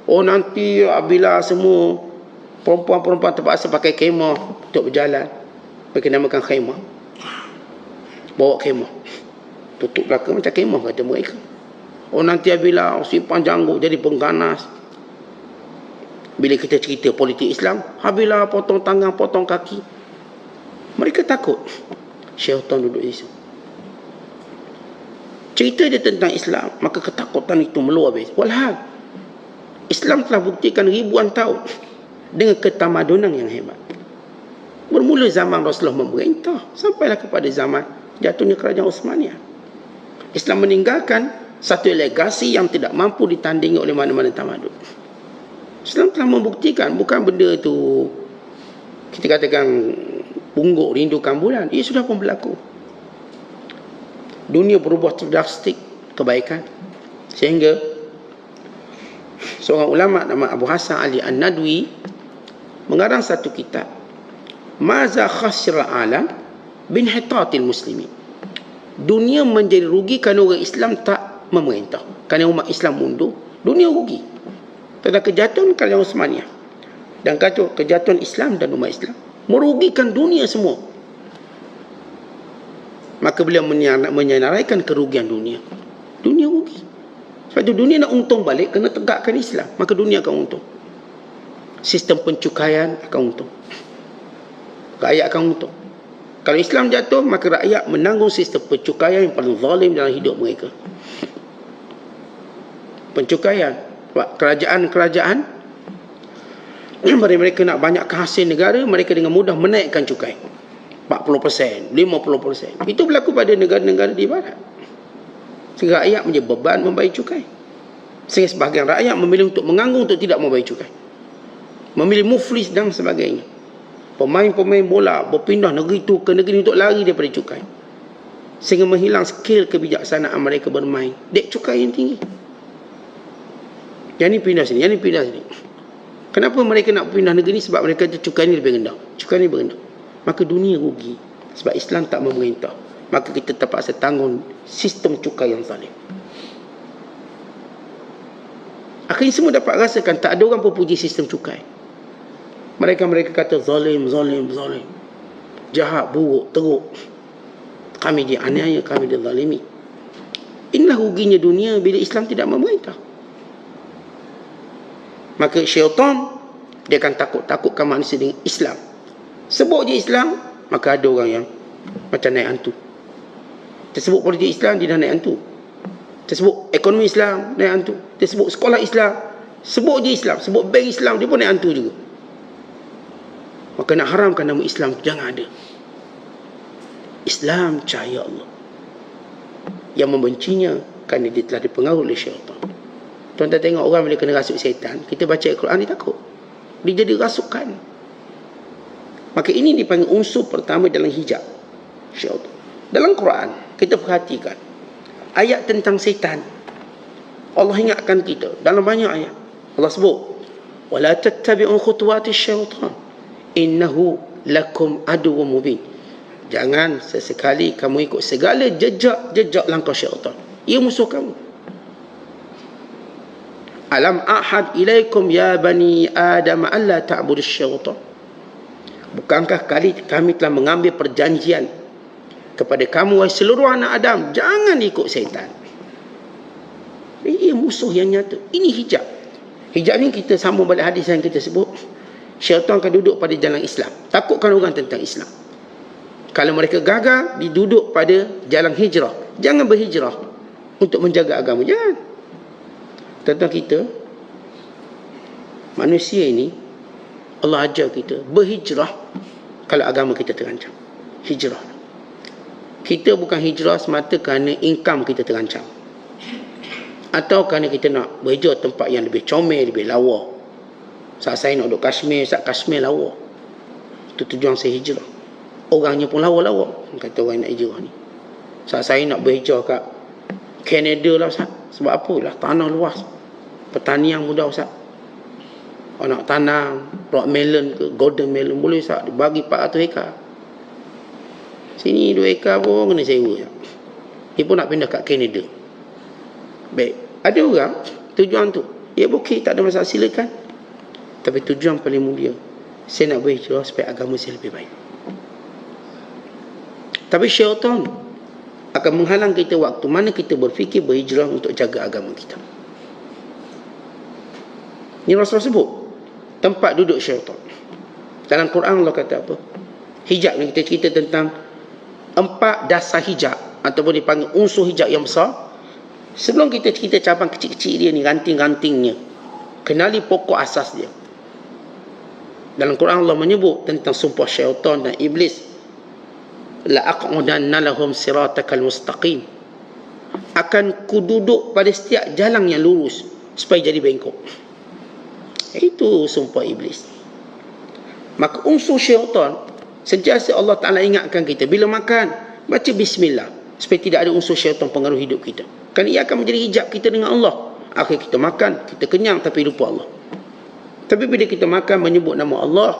Oh, nanti bila semua perempuan-perempuan terpaksa pakai khemah untuk berjalan. Mereka namakan khemah. Bawa khemah. Tutup belakang macam khemah kata mereka. Oh, nanti bila simpan janggut jadi pengganas. Bila kita cerita politik Islam, bila potong tangan, potong kaki. Mereka takut. Syaitan duduk di situ. Cerita dia tentang Islam, maka ketakutan itu meluar habis. Walhal Islam telah buktikan ribuan tahun dengan ketamadunan yang hebat. Bermula zaman Rasulullah memerintah sampailah kepada zaman jatuhnya kerajaan Uthmaniyah. Islam meninggalkan satu legasi yang tidak mampu ditandingi oleh mana-mana tamadun. Islam telah membuktikan bukan benda itu kita katakan pungguk rindukan bulan. Ia sudah pun berlaku. Dunia berubah drastik kebaikan sehingga seorang ulama nama Abu Hasan Ali An-Nadwi mengarang satu kitab Maza khasira alam bin hitatil muslimin. Dunia menjadi rugi kerana orang Islam tak memerintah. Kerana umat Islam mundur, dunia rugi. Tentang kejatuhan kerajaan Uthmaniyah dan kejatuhan Islam dan umat Islam merugikan dunia semua. Maka beliau menyenaraikan kerugian dunia. Dunia rugi. Sebab itu dunia nak untung balik kena tegakkan Islam. Maka dunia akan untung. Sistem pencukaian akan untung. Rakyat akan untung. Kalau Islam jatuh, maka rakyat menanggung sistem pencukaian yang paling zalim dalam hidup mereka. Pencukaian. Sebab kerajaan-kerajaan mereka nak banyakkan hasil negara, mereka dengan mudah menaikkan cukai. 40%, 50%. Itu berlaku pada negara-negara di barat. Sehingga rakyat menjadi beban membayar cukai. Sehingga sebahagian rakyat memilih untuk menganggur untuk tidak membayar cukai. Memilih muflis dan sebagainya. Pemain-pemain bola berpindah negeri itu ke negeri untuk lari daripada cukai. Sehingga menghilang skill kebijaksanaan mereka bermain. Dek cukai yang tinggi. Yang ni pindah sini, yang ni pindah sini. Kenapa mereka nak pindah negeri? Sebab mereka kata cukai ni lebih rendah. Cukai ni lebih rendah. Maka dunia rugi sebab Islam tak memerintah. Maka kita terpaksa tanggung sistem cukai yang zalim. Akhirnya semua dapat rasakan tak ada orang pun puji sistem cukai. Mereka kata zalim, zalim, zalim. Jahat, buruk, teruk. Kami dianiaya, kami dizalimi. Inilah ruginya dunia bila Islam tidak memerintah. Maka syaitan dia akan takutkan manusia dengan Islam. Sebut je Islam, maka ada orang yang macam naik hantu. Tersebut politik Islam, dia dah naik hantu. Tersebut ekonomi Islam, naik hantu. Tersebut sekolah Islam, sebut je Islam. Sebut bank Islam, dia pun naik hantu juga. Maka nak haramkan nama Islam, jangan ada. Islam cahaya Allah. Yang membencinya kerana dia telah dipengaruhi oleh syaitan. Tuan-tuan tengok orang bila kena rasuk syaitan, kita baca Al-Quran dia takut. Dia jadi rasukan. Maka ini dipanggil unsur pertama dalam hijab syaitan. Dalam Quran kita perhatikan ayat tentang syaitan. Allah ingatkan kita dalam banyak ayat. Allah sebut, wala tattabi'u khutuwati syaitan innahu lakum aduwwun mubin. Jangan sesekali kamu ikut segala jejak langkah syaitan. Ia musuh kamu. Alam ahad ilaikum ya bani Adam alla ta'budu syaitan. Bukankah kami telah mengambil perjanjian kepada kamu wahai seluruh anak Adam, jangan ikut syaitan. Ini musuh yang nyata. Ini hijab. Hijab ni kita sambung balik hadis yang kita sebut. Syaitan akan duduk pada jalan Islam. Takutkan orang tentang Islam. Kalau mereka gagal, diduduk pada jalan hijrah. Jangan berhijrah untuk menjaga agama. Jangan. Tentang kita, manusia ini, Allah ajar kita berhijrah kalau agama kita terancam. Hijrah. Kita bukan hijrah semata kerana income kita terancam. Atau kerana kita nak berhijrah tempat yang lebih comel, lebih lawa. Saat saya nak duduk Kashmir, saat Kashmir lawa. Itu tujuan saya hijrah. Orangnya pun lawa-lawa. Kata orang nak hijrah ni. Saat saya nak berhijrah kat Canada lah Ustaz. Sebab apa lah, tanah luas. Pertanian mudah Ustaz. Orang nak tanam rock melon ke golden melon boleh Ustaz. Dia bagi 400 hektar. Sini 2 hektar pun kena sewa. Dia pun nak pindah kat Canada. Baik. Ada orang tujuan tu. Ya okey, tak ada masalah, silakan. Tapi tujuan paling mulia, saya nak berhijrah supaya agama saya lebih baik. Tapi syaitan akan menghalang kita waktu mana kita berfikir berhijrah untuk jaga agama kita. Ini Rasulullah sebut tempat duduk syaitan. Dalam Quran Allah kata apa? Hijab ni kita cerita tentang 4 dasar hijab ataupun dipanggil unsur hijab yang besar. Sebelum kita cerita cabang kecil-kecil dia ni, ranting-rantingnya, kenali pokok asas dia. Dalam Quran Allah menyebut tentang sumpah syaitan dan iblis, la aq'udanna lahum siratakal mustaqim, akan kududuk pada setiap jalan yang lurus supaya jadi bengkok. Itu sumpah iblis. Maka unsur syaitan sentiasa Allah Ta'ala ingatkan kita bila makan, baca bismillah supaya tidak ada unsur syaitan pengaruh hidup kita. Kerana ia akan menjadi hijab kita dengan Allah. Akhir kita makan, kita kenyang tapi lupa Allah. Tapi bila kita makan menyebut nama Allah,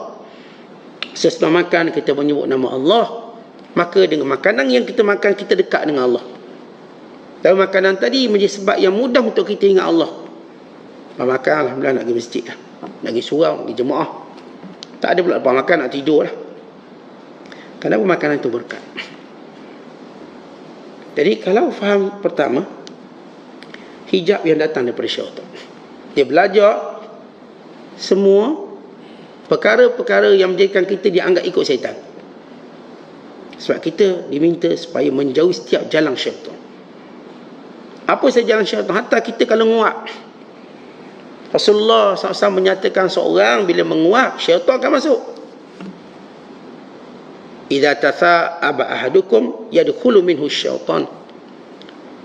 sesudah makan kita menyebut nama Allah, maka dengan makanan yang kita makan kita dekat dengan Allah. Dan makanan tadi menjadi sebab yang mudah untuk kita ingat Allah. Makan alhamdulillah nak pergi masjid lah, nak pergi surau, nak pergi jemaah. Tak ada pula lepas makan nak tidur lah. Kenapa makanan itu berkat? Jadi kalau faham pertama, hijab yang datang daripada syaitan, dia belajar semua perkara-perkara yang menjadikan kita dianggap ikut syaitan. Sebab kita diminta supaya menjauhi setiap jalan syaitan. Apa saja jalan syaitan? Hatta kita kalau nguap, Rasulullah SAW menyatakan seorang bila menguap, syaitan akan masuk. Idza tatha'aba ahadukum yadkhulu minhu syaitan.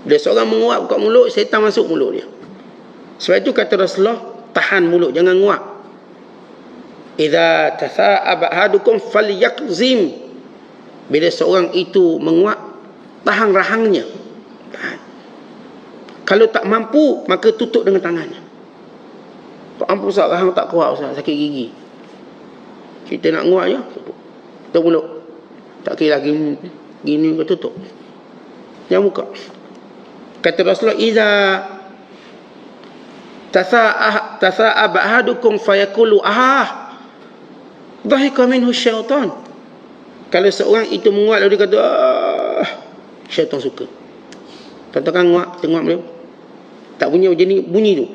Bila seorang menguap kat mulut, syaitan masuk mulut dia. Sebab itu kata Rasulullah, tahan mulut, jangan nguap. Idza tatha'aba ahadukum falyakzim. Bila seorang itu menguap, tahan rahangnya. Tahan. Kalau tak mampu, maka tutup dengan tangannya. Tak mampu Ustaz, rahang tak kuat Ustaz, sakit gigi. Kita nak nguap je, tutup mulut. Tak kira lagi gini ke tutup. Jangan buka. Kata Rasulullah, iza tasa'aba ahadukum fayaqulu dhahika minhu syaitan. Kalau seorang itu menguat lalu dia kata syaitan suka. Katakan nguat, tengok dia tak bunyi macam ni, bunyi tu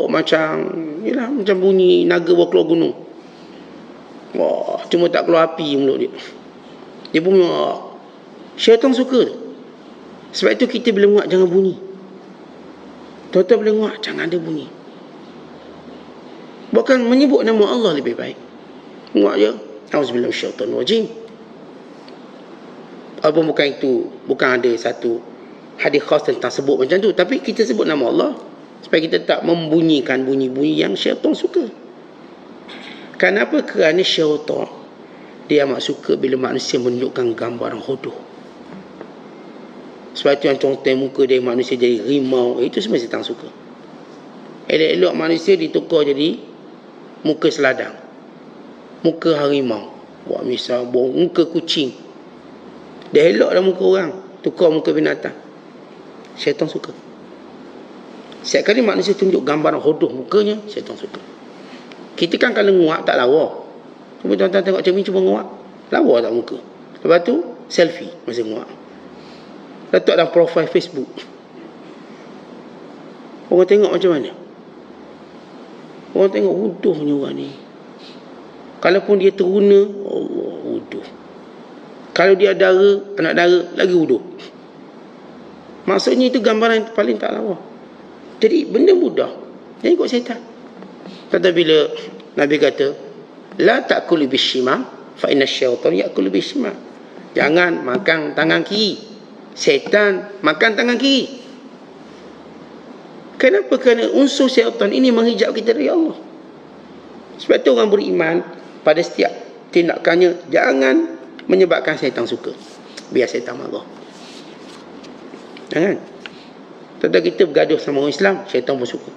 macam yalah, macam bunyi naga bawa keluar gunung. Wah, cuma tak keluar api mulut dia. Dia bunyi syaitan suka tu. Sebab itu kita bila nguat jangan bunyi. Tuan-tuan bila nguat jangan ada bunyi. Bahkan menyebut nama Allah lebih baik. Nguat je, auzubillahi minasyaitanir rajim. Walaupun bukan itu, bukan ada satu hadis khas tentang sebut macam tu, tapi kita sebut nama Allah supaya kita tak membunyikan bunyi-bunyi yang syaitan suka. Kenapa? Kerana syaitan dia amat suka bila manusia menunjukkan gambaran hodoh. Sebab itu yang contoh muka dia manusia jadi rimau, itu semua syaitan suka. Elok-elok manusia ditukar jadi muka seladang, muka harimau, buat misal muka kucing. Dah elok dah muka orang, tukar muka binatang. Syaitan suka. Setiap kali manusia tunjuk gambaran hodoh mukanya, syaitan suka. Kita kan kalau nguak tak lawa. Cuba tuan-tuan tengok cermin, cuba nguak, lawa tak muka. Lepas tu selfie masa nguak, letak dalam profil Facebook. Orang tengok macam mana? Orang tengok wuduhnya orang ni. Kalaupun dia teruna, Allah, wuduh. Kalau dia dara, anak dara, lagi wuduh. Maksudnya itu gambaran yang paling tak lawa. Jadi benda mudah, jangan ikut syaitan. Kata bila Nabi kata, la ta'kulu bishimam fa inna syaitan ya'kulu bishimam. Jangan makan tangan kiri. Syaitan makan tangan kiri. Kenapa? Kerana unsur syaitan ini menghijab kita dari Allah. Sebab itu orang beriman pada setiap tindakannya jangan menyebabkan syaitan suka. Biar syaitan marah. Jangan. Tentang kita bergaduh sama orang Islam, syaitan pun suka.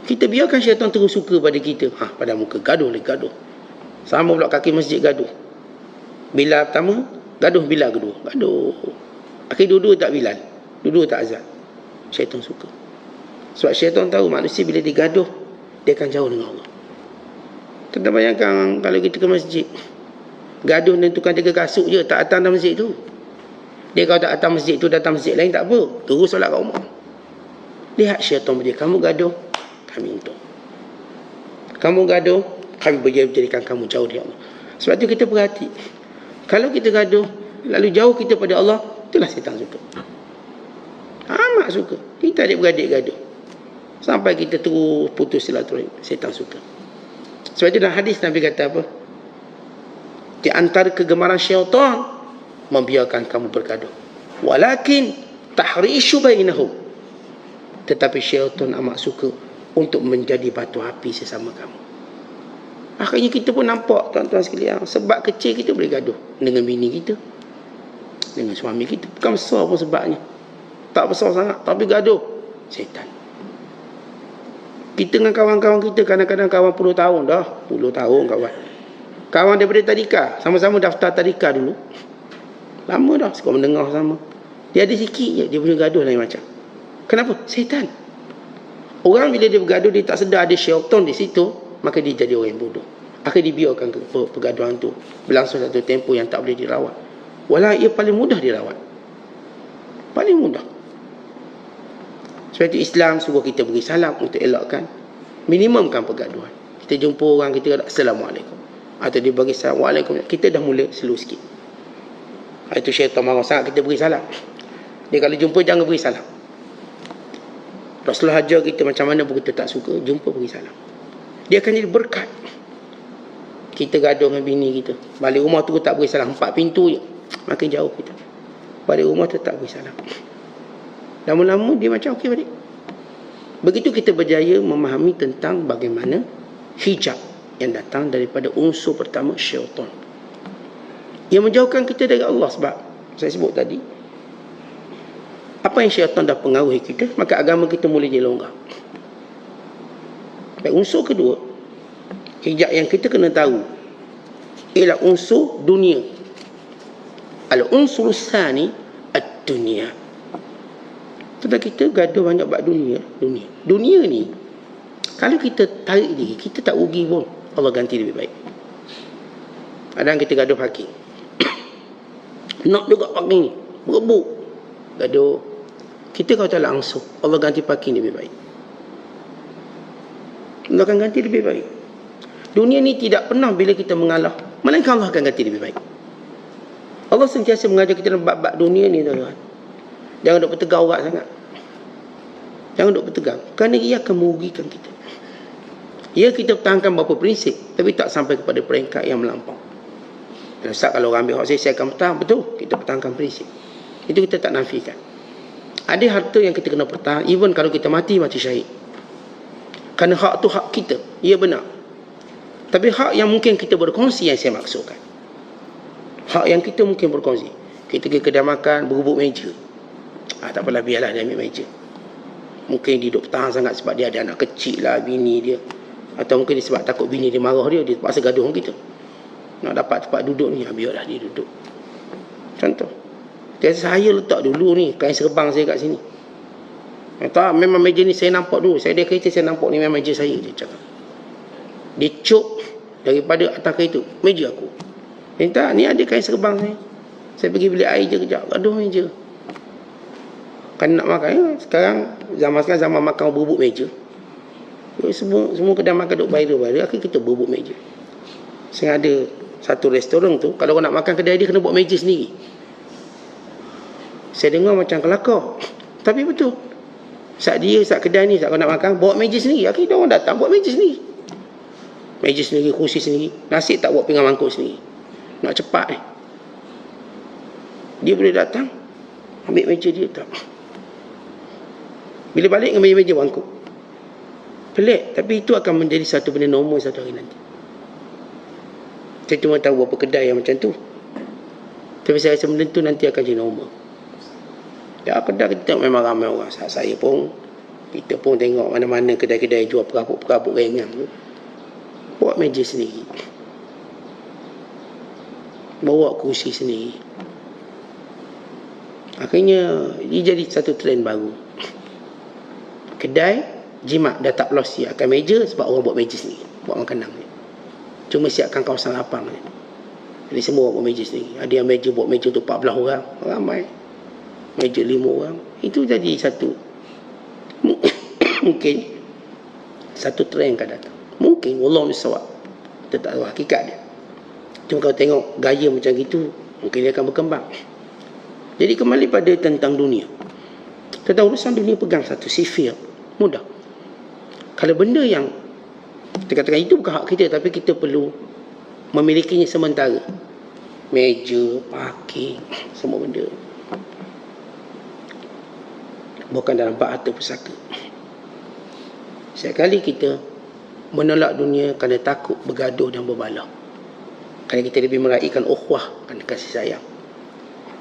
Kita biarkan syaitan terus suka pada kita. Pada muka gaduh lagi gaduh. Sama pula kaki masjid gaduh. Bila pertama, gaduh bila kedua. Gaduh. Akhir dua-dua tak bilal. Dua-dua tak azan. Syaitan suka. Sebab syaitan tahu manusia bila digaduh, dia akan jauh dengan Allah. Kita bayangkan kalau kita ke masjid, gaduh dan tukang jaga kasut je, tak datang dalam masjid tu. Dia kalau tak datang masjid tu, datang masjid lain tak apa, terus solat kat rumah. Lihat syaitan dia, kamu gaduh, kami untung. Kamu gaduh, kami menjadikan kamu jauh dari Allah. Sebab tu kita perhati, kalau kita gaduh lalu jauh kita pada Allah, itulah syaitan suka. Amat suka. Kita adik-beradik gaduh sampai kita terus putus silaturahim, syaitan suka. Sebab itu dalam hadis Nabi kata apa? Di antara kegemaran syaitan membiarkan kamu bergaduh. Walakin tahrishu bainahum. Tetapi syaitan amat suka untuk menjadi batu api sesama kamu. Akhirnya kita pun nampak tuan-tuan sekalian, sebab kecil kita boleh gaduh dengan bini kita, dengan suami kita. Bukan besar pun sebabnya, tak besar sangat, tapi gaduh, syaitan. Kita dengan kawan-kawan kita, kadang-kadang kawan 10 tahun dah, 10 tahun kawan. Kawan daripada tadika, sama-sama daftar tadika dulu. Lama dah, sekolah mendengar sama. Dia ada sikit je, dia punya gaduh lain macam. Kenapa? Syaitan. Orang bila dia bergaduh, dia tak sedar ada syaitan di situ, maka dia jadi orang yang bodoh. Akhirnya dibiarkan pergaduhan tu berlangsung satu tempoh yang tak boleh dirawat. Walau ia paling mudah dirawat. Paling mudah. Sebab itu Islam suruh kita beri salam untuk elakkan, minimumkan pergaduhan. Kita jumpa orang, kita kata Assalamualaikum, atau dia bagi salam Waalaikumsalam, kita dah mula slow sikit. Itu syaitan marah sangat kita beri salam. Dia kalau jumpa jangan beri salam. Rasulullah ajar kita macam mana pun kita tak suka, jumpa beri salam. Dia akan jadi berkat. Kita gaduh dengan bini kita, balik rumah tu tak beri salam, 4 pintu je, makin jauh kita. Balik rumah tu tak beri salam, lama-lama dia macam okey balik. Begitu kita berjaya memahami tentang bagaimana hijab yang datang daripada unsur pertama, syaitan, yang menjauhkan kita dari Allah. Sebab saya sebut tadi, apa yang syaitan dah pengaruhi kita, maka agama kita mulai jadi longgar. Dan unsur kedua, hijab yang kita kena tahu ialah unsur dunia. Al-unsur tsani ad-dunya. Sebab kita gaduh banyak bab dunia. Dunia ni, kalau kita tarik diri, kita tak rugi pun, Allah ganti lebih baik. Kadang kita gaduh parking, nak juga parking ni, berebut, gaduh. Kita kalau tak langsung, Allah ganti parking lebih baik. Allah akan ganti lebih baik. Dunia ni tidak pernah bila kita mengalah, melainkan Allah akan ganti lebih baik. Allah sentiasa mengajar kita dalam bab-bab dunia ni, tuan-tuan. Jangan duk bertegar urat sangat. Jangan duk bertegar, kerana ia akan merugikan kita. Ya, kita pertahankan beberapa prinsip, tapi tak sampai kepada peringkat yang melampau. Ustaz, kalau orang ambil hak saya akan pertahan. Betul, kita pertahankan prinsip. Itu kita tak nafikan. Ada harta yang kita kena pertahan, even kalau kita mati syahid. Kerana hak tu hak kita. Ya, benar. Tapi hak yang mungkin kita berkongsi yang saya maksudkan. Hak yang kita mungkin berkongsi. Kita pergi kedai makan, berebut meja. Tak apalah, biarlah dia ambil meja. Mungkin dia duduk pertahan sangat sebab dia ada anak kecil lah, bini dia. Atau mungkin dia sebab takut bini dia marah dia terpaksa gaduh dengan kita. Nak dapat tempat duduk ni, biarlah dia duduk. Contoh. Dia saya letak dulu ni kain serbang saya kat sini. Tak, memang meja ni saya nampak dulu. Saya ada kereta, saya nampak ni memang meja saya, dia cakap. Dia cop daripada atas kereta, meja aku. Dia tak, ni ada kain serbang saya. Saya pergi beli air je kejap, gaduh meja. Kan nak makan, sekarang zaman makan berebut meja. Semua kedai makan duk viral. Akhirnya kita berebut meja. Saya ada satu restoran tu, kalau orang nak makan kedai dia kena buat meja sendiri. Saya dengar macam kelakar, tapi betul. Saat kedai ni, saat kau nak makan, bawa meja sendiri. Akhirnya orang datang buat meja sendiri. Meja sendiri, kursi sendiri. Nasi tak buat pinggan mangkuk sendiri. Nak cepat ni. Dia boleh datang, ambil meja dia tak. Bila balik dengan meja mangkuk. Pelik, tapi itu akan menjadi satu benda normal satu hari nanti. Saya cuma tahu beberapa kedai yang macam tu. Tapi saya rasa benda tu nanti akan jadi normal. Ya, kedai kita memang ramai orang. Saya pun, kita pun tengok mana-mana kedai-kedai jual perabot-perabot ringan tu. Buat meja sendiri. Bawa kursi sendiri. Akhirnya, dia jadi satu trend baru. Kedai, jimat dah tak loss siapkan meja sebab orang buat meja sendiri. Buat makanan ni. Cuma siapkan kawasan lapang ni. Jadi semua buat meja sendiri. Ada yang meja buat meja untuk 14 orang. Ramai. Meja 5 orang. Itu jadi satu mungkin satu trend akan datang. Mungkin wallahu bisawab. Kita tak tahu hakikat dia. Cuma kalau tengok gaya macam itu, mungkin dia akan berkembang. Jadi kembali pada tentang dunia. Tentang urusan dunia, pegang satu sifir. Mudah. Kalau benda yang kita katakan itu bukan hak kita, tapi kita perlu memilikinya sementara. Meja, parking, semua benda. Bukan dalam bab harta pusaka. Setiap kali kita menolak dunia kerana takut bergaduh dan berbalah. Kerana kita lebih meraihkan ukhuwah, kerana kasih sayang.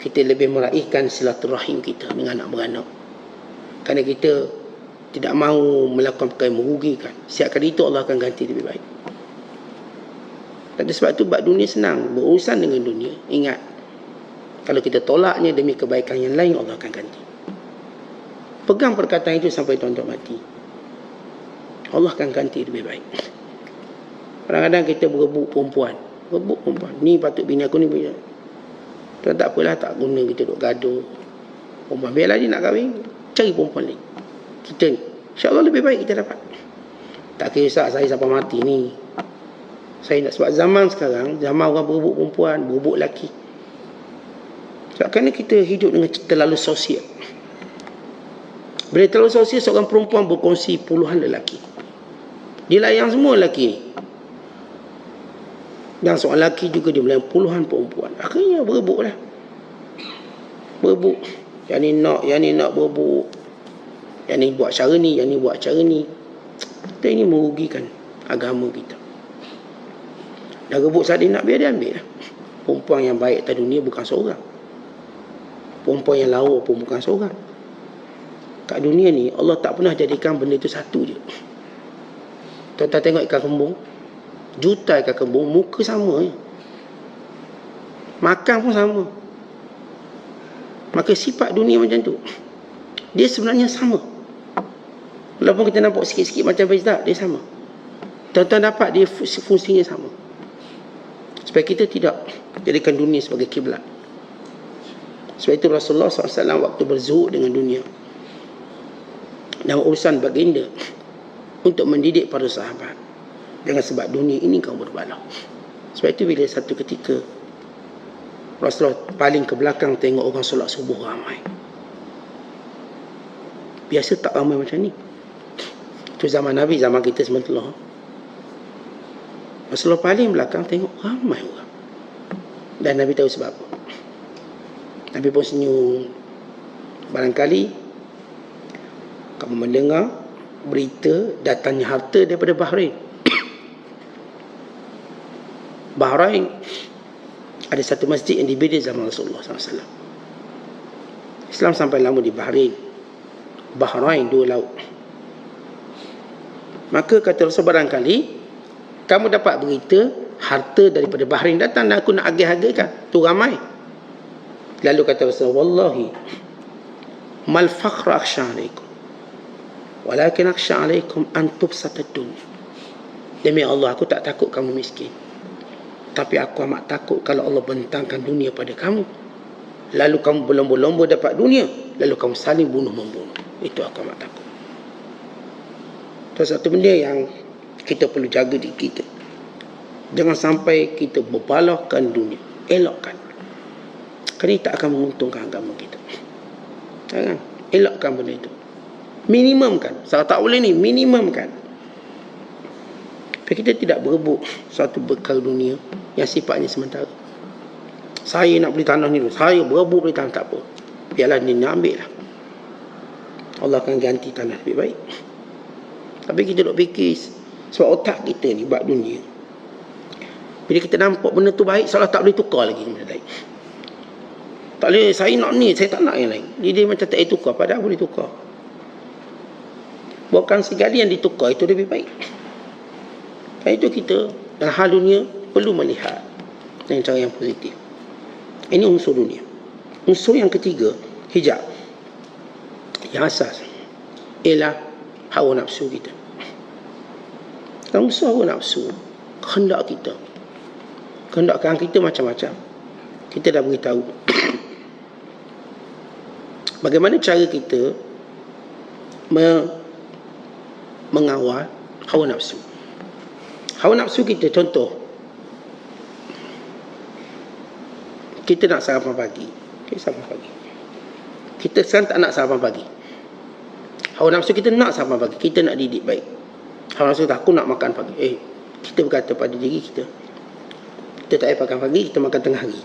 Kita lebih meraihkan silaturahim kita dengan anak beranak. Kerana kita tidak mahu melakukan perkara yang merugikan. Setiap kali itu Allah akan ganti lebih baik. Dan sebab itu bab dunia senang. Berurusan dengan dunia, ingat, kalau kita tolaknya demi kebaikan yang lain, Allah akan ganti. Pegang perkataan itu sampai tuan-tuan mati. Allah akan ganti lebih baik. Kadang-kadang kita berebut perempuan. Ni patut bini aku, ni bini. Tuan tak apalah, tak guna kita duk gaduh. Perempuan, biarlah dia nak kahwin, cari perempuan lain. Kita ni, insya-Allah lebih baik kita dapat. Tak kisah saya sampai mati ni. Saya nak, sebab zaman sekarang, zaman orang berebut perempuan, berebut lelaki. Sebab kerana kita hidup dengan terlalu sosial. Bila terlalu sosial, seorang perempuan berkongsi puluhan lelaki. Dia layan semua lelaki ni. Dan seorang lelaki juga dia melayan puluhan perempuan. Akhirnya berebut lah. Berebut. Yang ni nak berebut. Yang ni buat cara ni, yang ni buat cara ni. Kita ini merugikan agama kita. Dah rebut saat dia nak, biar dia ambil lah. Perempuan yang baik atas dunia bukan seorang. Perempuan yang lawa pun bukan seorang. Kat dunia ni Allah tak pernah jadikan benda itu satu je. Tuan-tuan tengok ikan kembung, juta ikan kembung, muka sama je. Makan pun sama. Maka sifat dunia macam tu, dia sebenarnya sama. Walaupun kita nampak sikit-sikit macam beza, dia sama. Tuan-tuan dapat dia fungsinya sama. Supaya kita tidak jadikan dunia sebagai kiblat. Sebab itu Rasulullah SAW waktu berzuhud dengan dunia dan urusan baginda untuk mendidik para sahabat, jangan sebab dunia ini kau berbalah. Sebab itu bila satu ketika Rasulullah paling ke belakang tengok orang solat subuh ramai. Biasa tak ramai macam ni. Itu zaman Nabi, zaman kita sebentar. Rasulullah paling belakang tengok ramai orang. Dan Nabi tahu sebab apa. Nabi pun senyum. Barangkali kamu mendengar berita datangnya harta daripada Bahrain. Bahrain ada satu masjid yang dibina zaman Rasulullah SAW. Islam sampai lama di Bahrain. Bahrain, dua laut. Maka kata Rasul, barangkali kamu dapat berita harta daripada Bahrain datang dan aku nak agih-agihkan. Tu ramai. Lalu kata Rasul, wallahi mal fakhra akhsha alaikum walakin akhsha alaikum an tubsatad dunya. Demi Allah, aku tak takut kamu miskin, tapi aku amat takut kalau Allah bentangkan dunia pada kamu, lalu kamu berlomba-lomba dapat dunia, lalu kamu saling bunuh-membunuh. Itu aku amat takut. Itu satu benda yang kita perlu jaga diri kita. Jangan sampai kita berbalahkan dunia. Elokkan. Kerana ini tak akan menguntungkan agama kita. Jangan. Elokkan benda itu. Minimumkan. Kalau tak boleh ni, minimumkan. Tapi kita tidak berebut suatu bekal dunia yang sifatnya sementara. Saya nak beli tanah ni dulu. Saya berebut beli tanah, tak apa. Biarlah ni nak ambil lah. Allah akan ganti tanah lebih baik. Tapi kita duk fikir sebab otak kita ni buat dunia. Bila kita nampak benda tu baik, seolah tak boleh tukar lagi benda lain. Tak boleh, saya nak ni, saya tak nak yang lain. Dia macam tak boleh tukar, padahal boleh tukar. Bukan segala yang ditukar itu lebih baik. Dan itu kita dalam hal dunia perlu melihat dengan cara yang positif. Ini unsur dunia. Unsur yang ketiga, hijab. Yang asas ialah hawa nafsu kita. Dalam unsur hawa nafsu, kehendak kita, kehendakan kita macam-macam. Kita dah beritahu bagaimana cara kita mengawal hawa nafsu. Hawa nafsu kita, contoh, kita nak sarapan pagi. Okay, sarapan pagi. Kita sekarang tak nak sarapan pagi. Hawa nafsu kita nak sarapan pagi. Kita nak didik baik. Hawa nafsu kita, aku nak makan pagi. Kita berkata pada diri kita, kita tak payah makan pagi, kita makan tengah hari.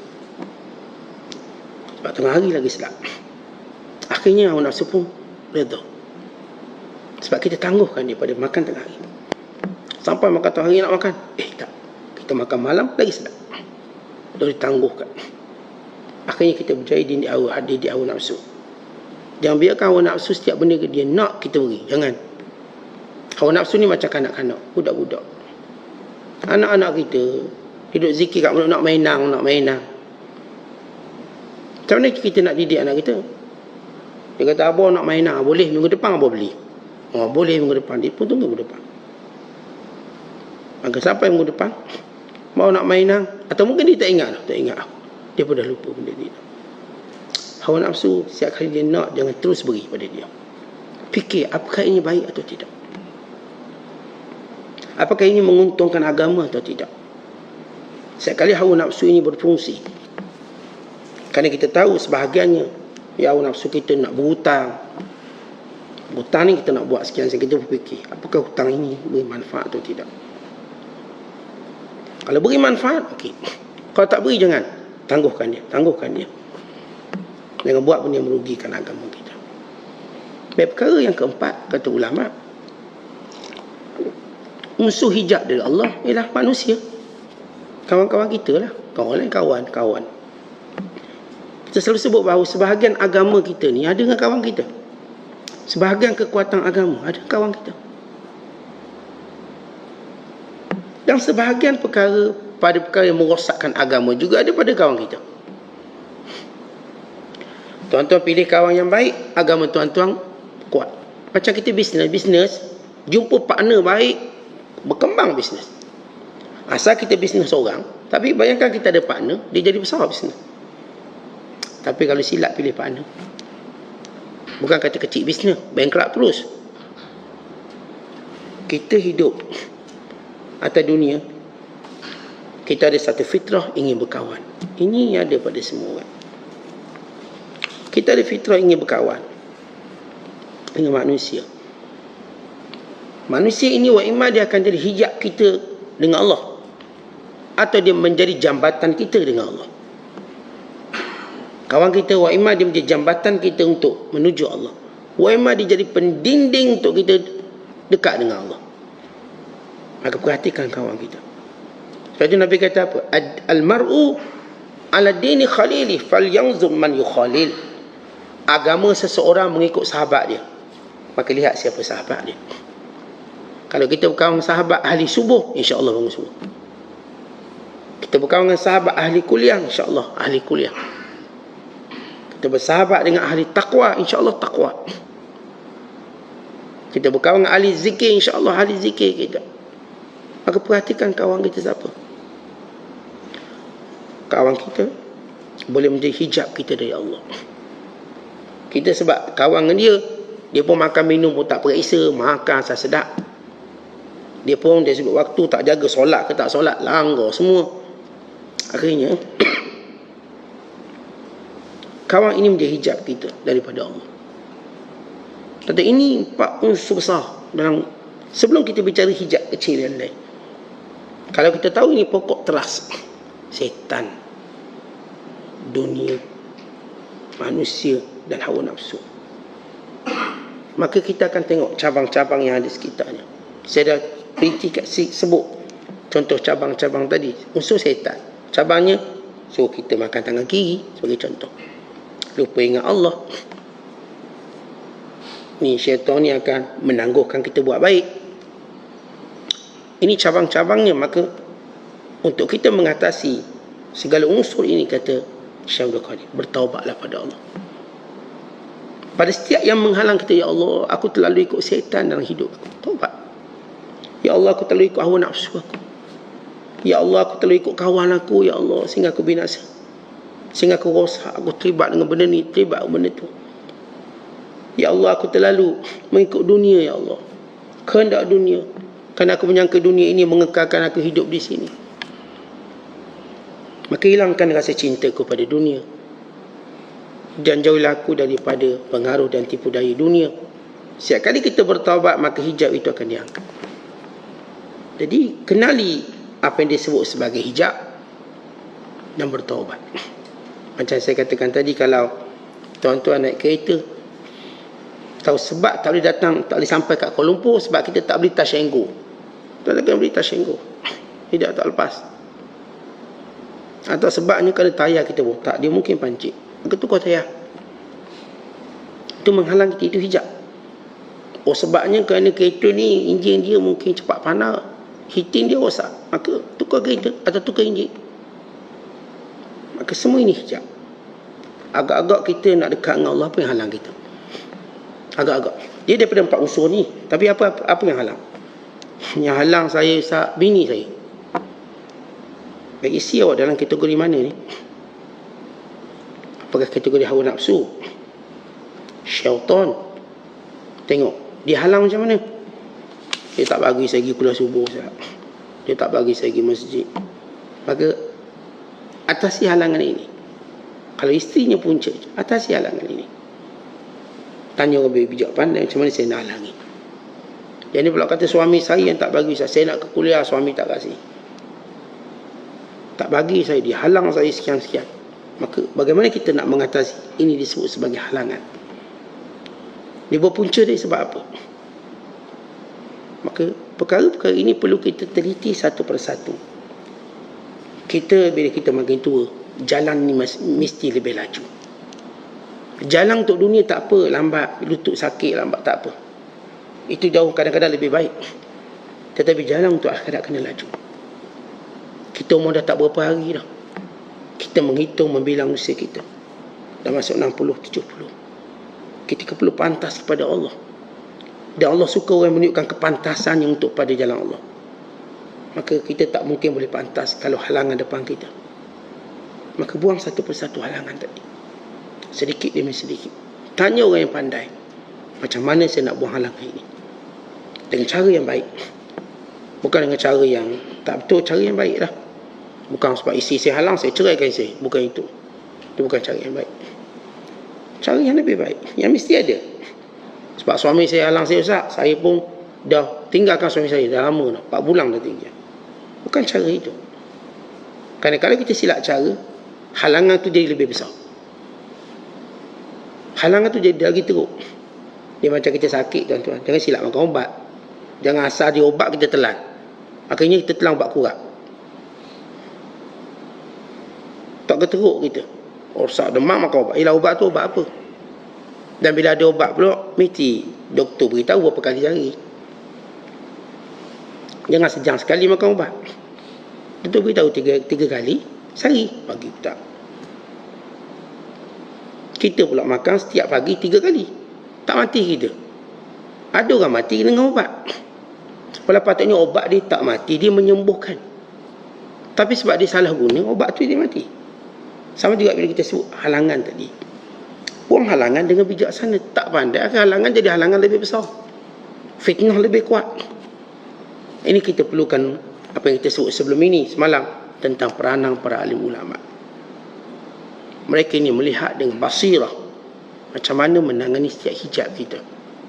Sebab tengah hari lagi sedap. Akhirnya hawa nafsu pun redha. Sebab kita tangguhkan dia pada makan tengah hari. Sampai makan tengah hari nak makan, tak. Kita makan malam lagi sedap. Dah ditangguhkan. Akhirnya kita berjaya di hawa nafsu. Jangan biarkan hawa nafsu setiap benda dia nak kita beri. Jangan. Hawa nafsu ni macam kanak-kanak, budak-budak. Anak-anak kita hidup zikir kat mana nak mainang. Macam mana kita nak didik anak kita? Dia kata, abah nak mainang, boleh minggu depan abah beli. Boleh minggu depan. Dia pun tunggu minggu depan. Maka sampai minggu depan, mau nak mainang, atau mungkin dia tak ingat. Dia pun dah lupa benda dia. Hawa nafsu, setiap kali dia nak, jangan terus beri pada dia. Fikir, apakah ini baik atau tidak? Apakah ini menguntungkan agama atau tidak? Setiap kali hawa nafsu ini berfungsi. Kerana kita tahu sebahagiannya, hawa nafsu kita nak berhutang. Hutang ni kita nak buat sekian, kita berfikir, apakah hutang ini beri manfaat atau tidak? Kalau beri manfaat, okey. Kalau tak beri, jangan. Tangguhkan dia. Jangan buat benda yang merugikan agama kita. Baik, perkara yang keempat, kata ulama, unsur hijab dari Allah ialah manusia. Kawan-kawan kita lah. Kawan. Kita selalu sebut bahawa sebahagian agama kita ni ada dengan kawan kita. Sebahagian kekuatan agama ada kawan kita. Dan sebahagian perkara yang merosakkan agama juga ada pada kawan kita. Tuan-tuan pilih kawan yang baik, agama tuan-tuan kuat. Macam kita bisnes, jumpa partner baik, berkembang bisnes. Asal kita bisnes seorang, tapi bayangkan kita ada partner, dia jadi besar bisnes. Tapi kalau silap pilih partner, bukan kata kecil bisnes, bankrupt terus. Kita hidup atas dunia, kita ada satu fitrah ingin berkawan. Ini yang ada pada semua orang. Kita ada fitrah ingin berkawan dengan manusia. Manusia ini wa imma dia akan jadi hijab kita dengan Allah, atau dia menjadi jambatan kita dengan Allah. Kawan kita wa imma dia menjadi jambatan kita untuk menuju Allah. Wa imma dia jadi pendinding untuk kita dekat dengan Allah. Maka perhatikan kawan kita. Sebab itu Nabi kata apa? Al-mar'u ala dini khalili falyanzur man yukhalil. Agama seseorang mengikut sahabat dia. Maka lihat siapa sahabat dia. Kalau kita berkawan dengan sahabat ahli subuh, insya-Allah bangun subuh. Kita berkawan dengan sahabat ahli kuliah, insya-Allah ahli kuliah. Kita bersahabat dengan ahli taqwa, insya-Allah taqwa. Kita berkawan dengan ahli zikir, insya-Allah ahli zikir kita. Maka perhatikan kawan kita siapa. Kawan kita boleh menjadi hijab kita dari Allah. Kita sebab kawan dengan dia, dia pun makan minum pun tak periksa, makan asal sedap. Dia pun dia sebut waktu tak jaga solat ke tak solat, langgar semua. Akhirnya kawan ini menjadi hijab kita daripada Allah. Kata ini 4 unsur besar dalam sebelum kita bicara hijab kecil yang lain. Kalau kita tahu ini pokok teras, setan, dunia, manusia dan hawa nafsu, maka kita akan tengok cabang-cabang yang ada sekitarnya. Saya dah perinci kat sebut contoh cabang-cabang tadi. Unsur setan, cabangnya suruh kita makan tangan kiri sebagai contoh. Lupa ingat Allah. Ni syaitan ni akan menangguhkan kita buat baik. Ini cabang-cabangnya. Maka untuk kita mengatasi segala unsur ini, kata Syekh Abdul Qadir, bertaubatlah pada Allah. Pada setiap yang menghalang kita, ya Allah, aku terlalu ikut syaitan dalam hidup aku, taubat. Ya Allah, aku terlalu ikut hawa nafsu aku. Ya Allah, aku terlalu ikut kawan aku, ya Allah, sehingga aku binasa, sehingga aku rosak, aku terlibat dengan benda ni, terlibat dengan benda tu. Ya Allah, aku terlalu mengikut dunia, ya Allah, kehendak dunia, kerana aku menyangka dunia ini mengekalkan aku hidup di sini. Maka hilangkan rasa cintaku pada dunia, dan jauhilah aku daripada pengaruh dan tipu daya dunia. Setiap kali kita bertaubat, maka hijab itu akan diangkat. Jadi kenali apa yang disebut sebagai hijab dan bertaubat. Macam saya katakan tadi, kalau tuan-tuan naik kereta, tahu sebab tak boleh datang, tak boleh sampai kat Kuala Lumpur sebab kita tak beli tas Shenggo. Tak boleh beli tas Shenggo, tidak tak lepas. Atau sebabnya kalau tayar kita botak, dia mungkin pancit, maka tukar tayar. Itu menghalang kita, itu hijab. Oh, sebabnya kerana kereta ni enjin dia mungkin cepat panas, heating dia rosak, maka tukar kereta atau tukar enjin. Maka semua ini hijab. Agak-agak kita nak dekat dengan Allah, apa yang halang kita? Agak-agak. Dia daripada 4 unsur ni. Tapi apa yang halang? Yang halang saya, bini saya. Baik, isi awak dalam kategori mana ni? Apakah kategori hawa nafsu, syaitan? Tengok dia halang macam mana. Dia tak bagi saya pergi kuliah subuh, dia tak bagi saya pergi masjid. Maka atasi halangan ini. Kalau isterinya punca, atasi halangan ini. Tanya orang bijak pandai, macam mana saya nak halangi. Jadi pula kata suami saya yang tak bagi saya nak ke kuliah, suami tak kasih, tak bagi saya, dia halang saya sekian-sekian. Maka bagaimana kita nak mengatasi? Ini disebut sebagai halangan. Dia berpunca dari sebab apa? Maka perkara-perkara ini perlu kita teliti satu persatu. Kita bila kita makin tua, jalan ni mesti lebih laju. Jalan untuk dunia tak apa, lambat, lutut sakit lambat tak apa, itu jauh kadang-kadang lebih baik. Tetapi jalan untuk akhirat kena laju. Kita umur dah tak berapa hari dah, kita menghitung, membilang usia kita dah masuk 60, 70. Kita perlu pantas kepada Allah. Dan Allah suka orang menunjukkan kepantasannya untuk pada jalan Allah. Maka kita tak mungkin boleh pantas kalau halangan depan kita. Maka buang satu persatu halangan tadi, sedikit demi sedikit. Tanya orang yang pandai, macam mana saya nak buang halangan ini, dengan cara yang baik. Bukan dengan cara yang tak betul, cara yang baik lah. Bukan sebab isteri saya halang, saya ceraikan isteri. Bukan itu. Itu bukan cara yang baik. Cara yang lebih baik, yang mesti ada. Sebab suami saya halang saya, Ustaz, saya pun dah tinggalkan suami saya dah lama dah, 4 bulan dah tinggal. Bukan cara itu. Kerana kalau kita silap cara, halangan tu jadi lebih besar. Halangan tu jadi lagi teruk. Dia macam kita sakit tuan-tuan, jangan silap makan ubat. Jangan asal dia ubat kita telan. Akhirnya kita telan ubat kurang. Tak keteruk kita. Rosak demam makan ubat. Ialah ubat tu ubat apa? Dan bila ada ubat pula, mesti doktor beritahu berapa kali sehari. Jangan sejam sekali makan ubat. Doktor beritahu tiga kali sehari. Pagi petang. Kita pula makan setiap pagi 3 kali. Tak mati kita. Ada orang mati dengan ubat. Walau patutnya obat dia tak mati, dia menyembuhkan. Tapi sebab dia salah guna, obat tu dia mati. Sama juga bila kita sebut halangan tadi. Buang halangan dengan bijaksana. Tak pandai, halangan jadi halangan lebih besar. Fitnah lebih kuat. Ini kita perlukan apa yang kita sebut sebelum ini, semalam, tentang peranan para alim ulama. Mereka ini melihat dengan basirah macam mana menangani setiap hijab kita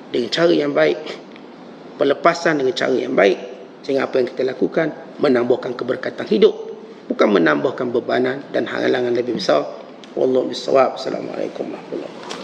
dengan cara yang baik, pelepasan dengan cara yang baik, sehingga apa yang kita lakukan menambahkan keberkatan hidup, bukan menambahkan bebanan dan halangan lebih besar. Wallahu bissawab. Assalamualaikum warahmatullahi wabarakatuh.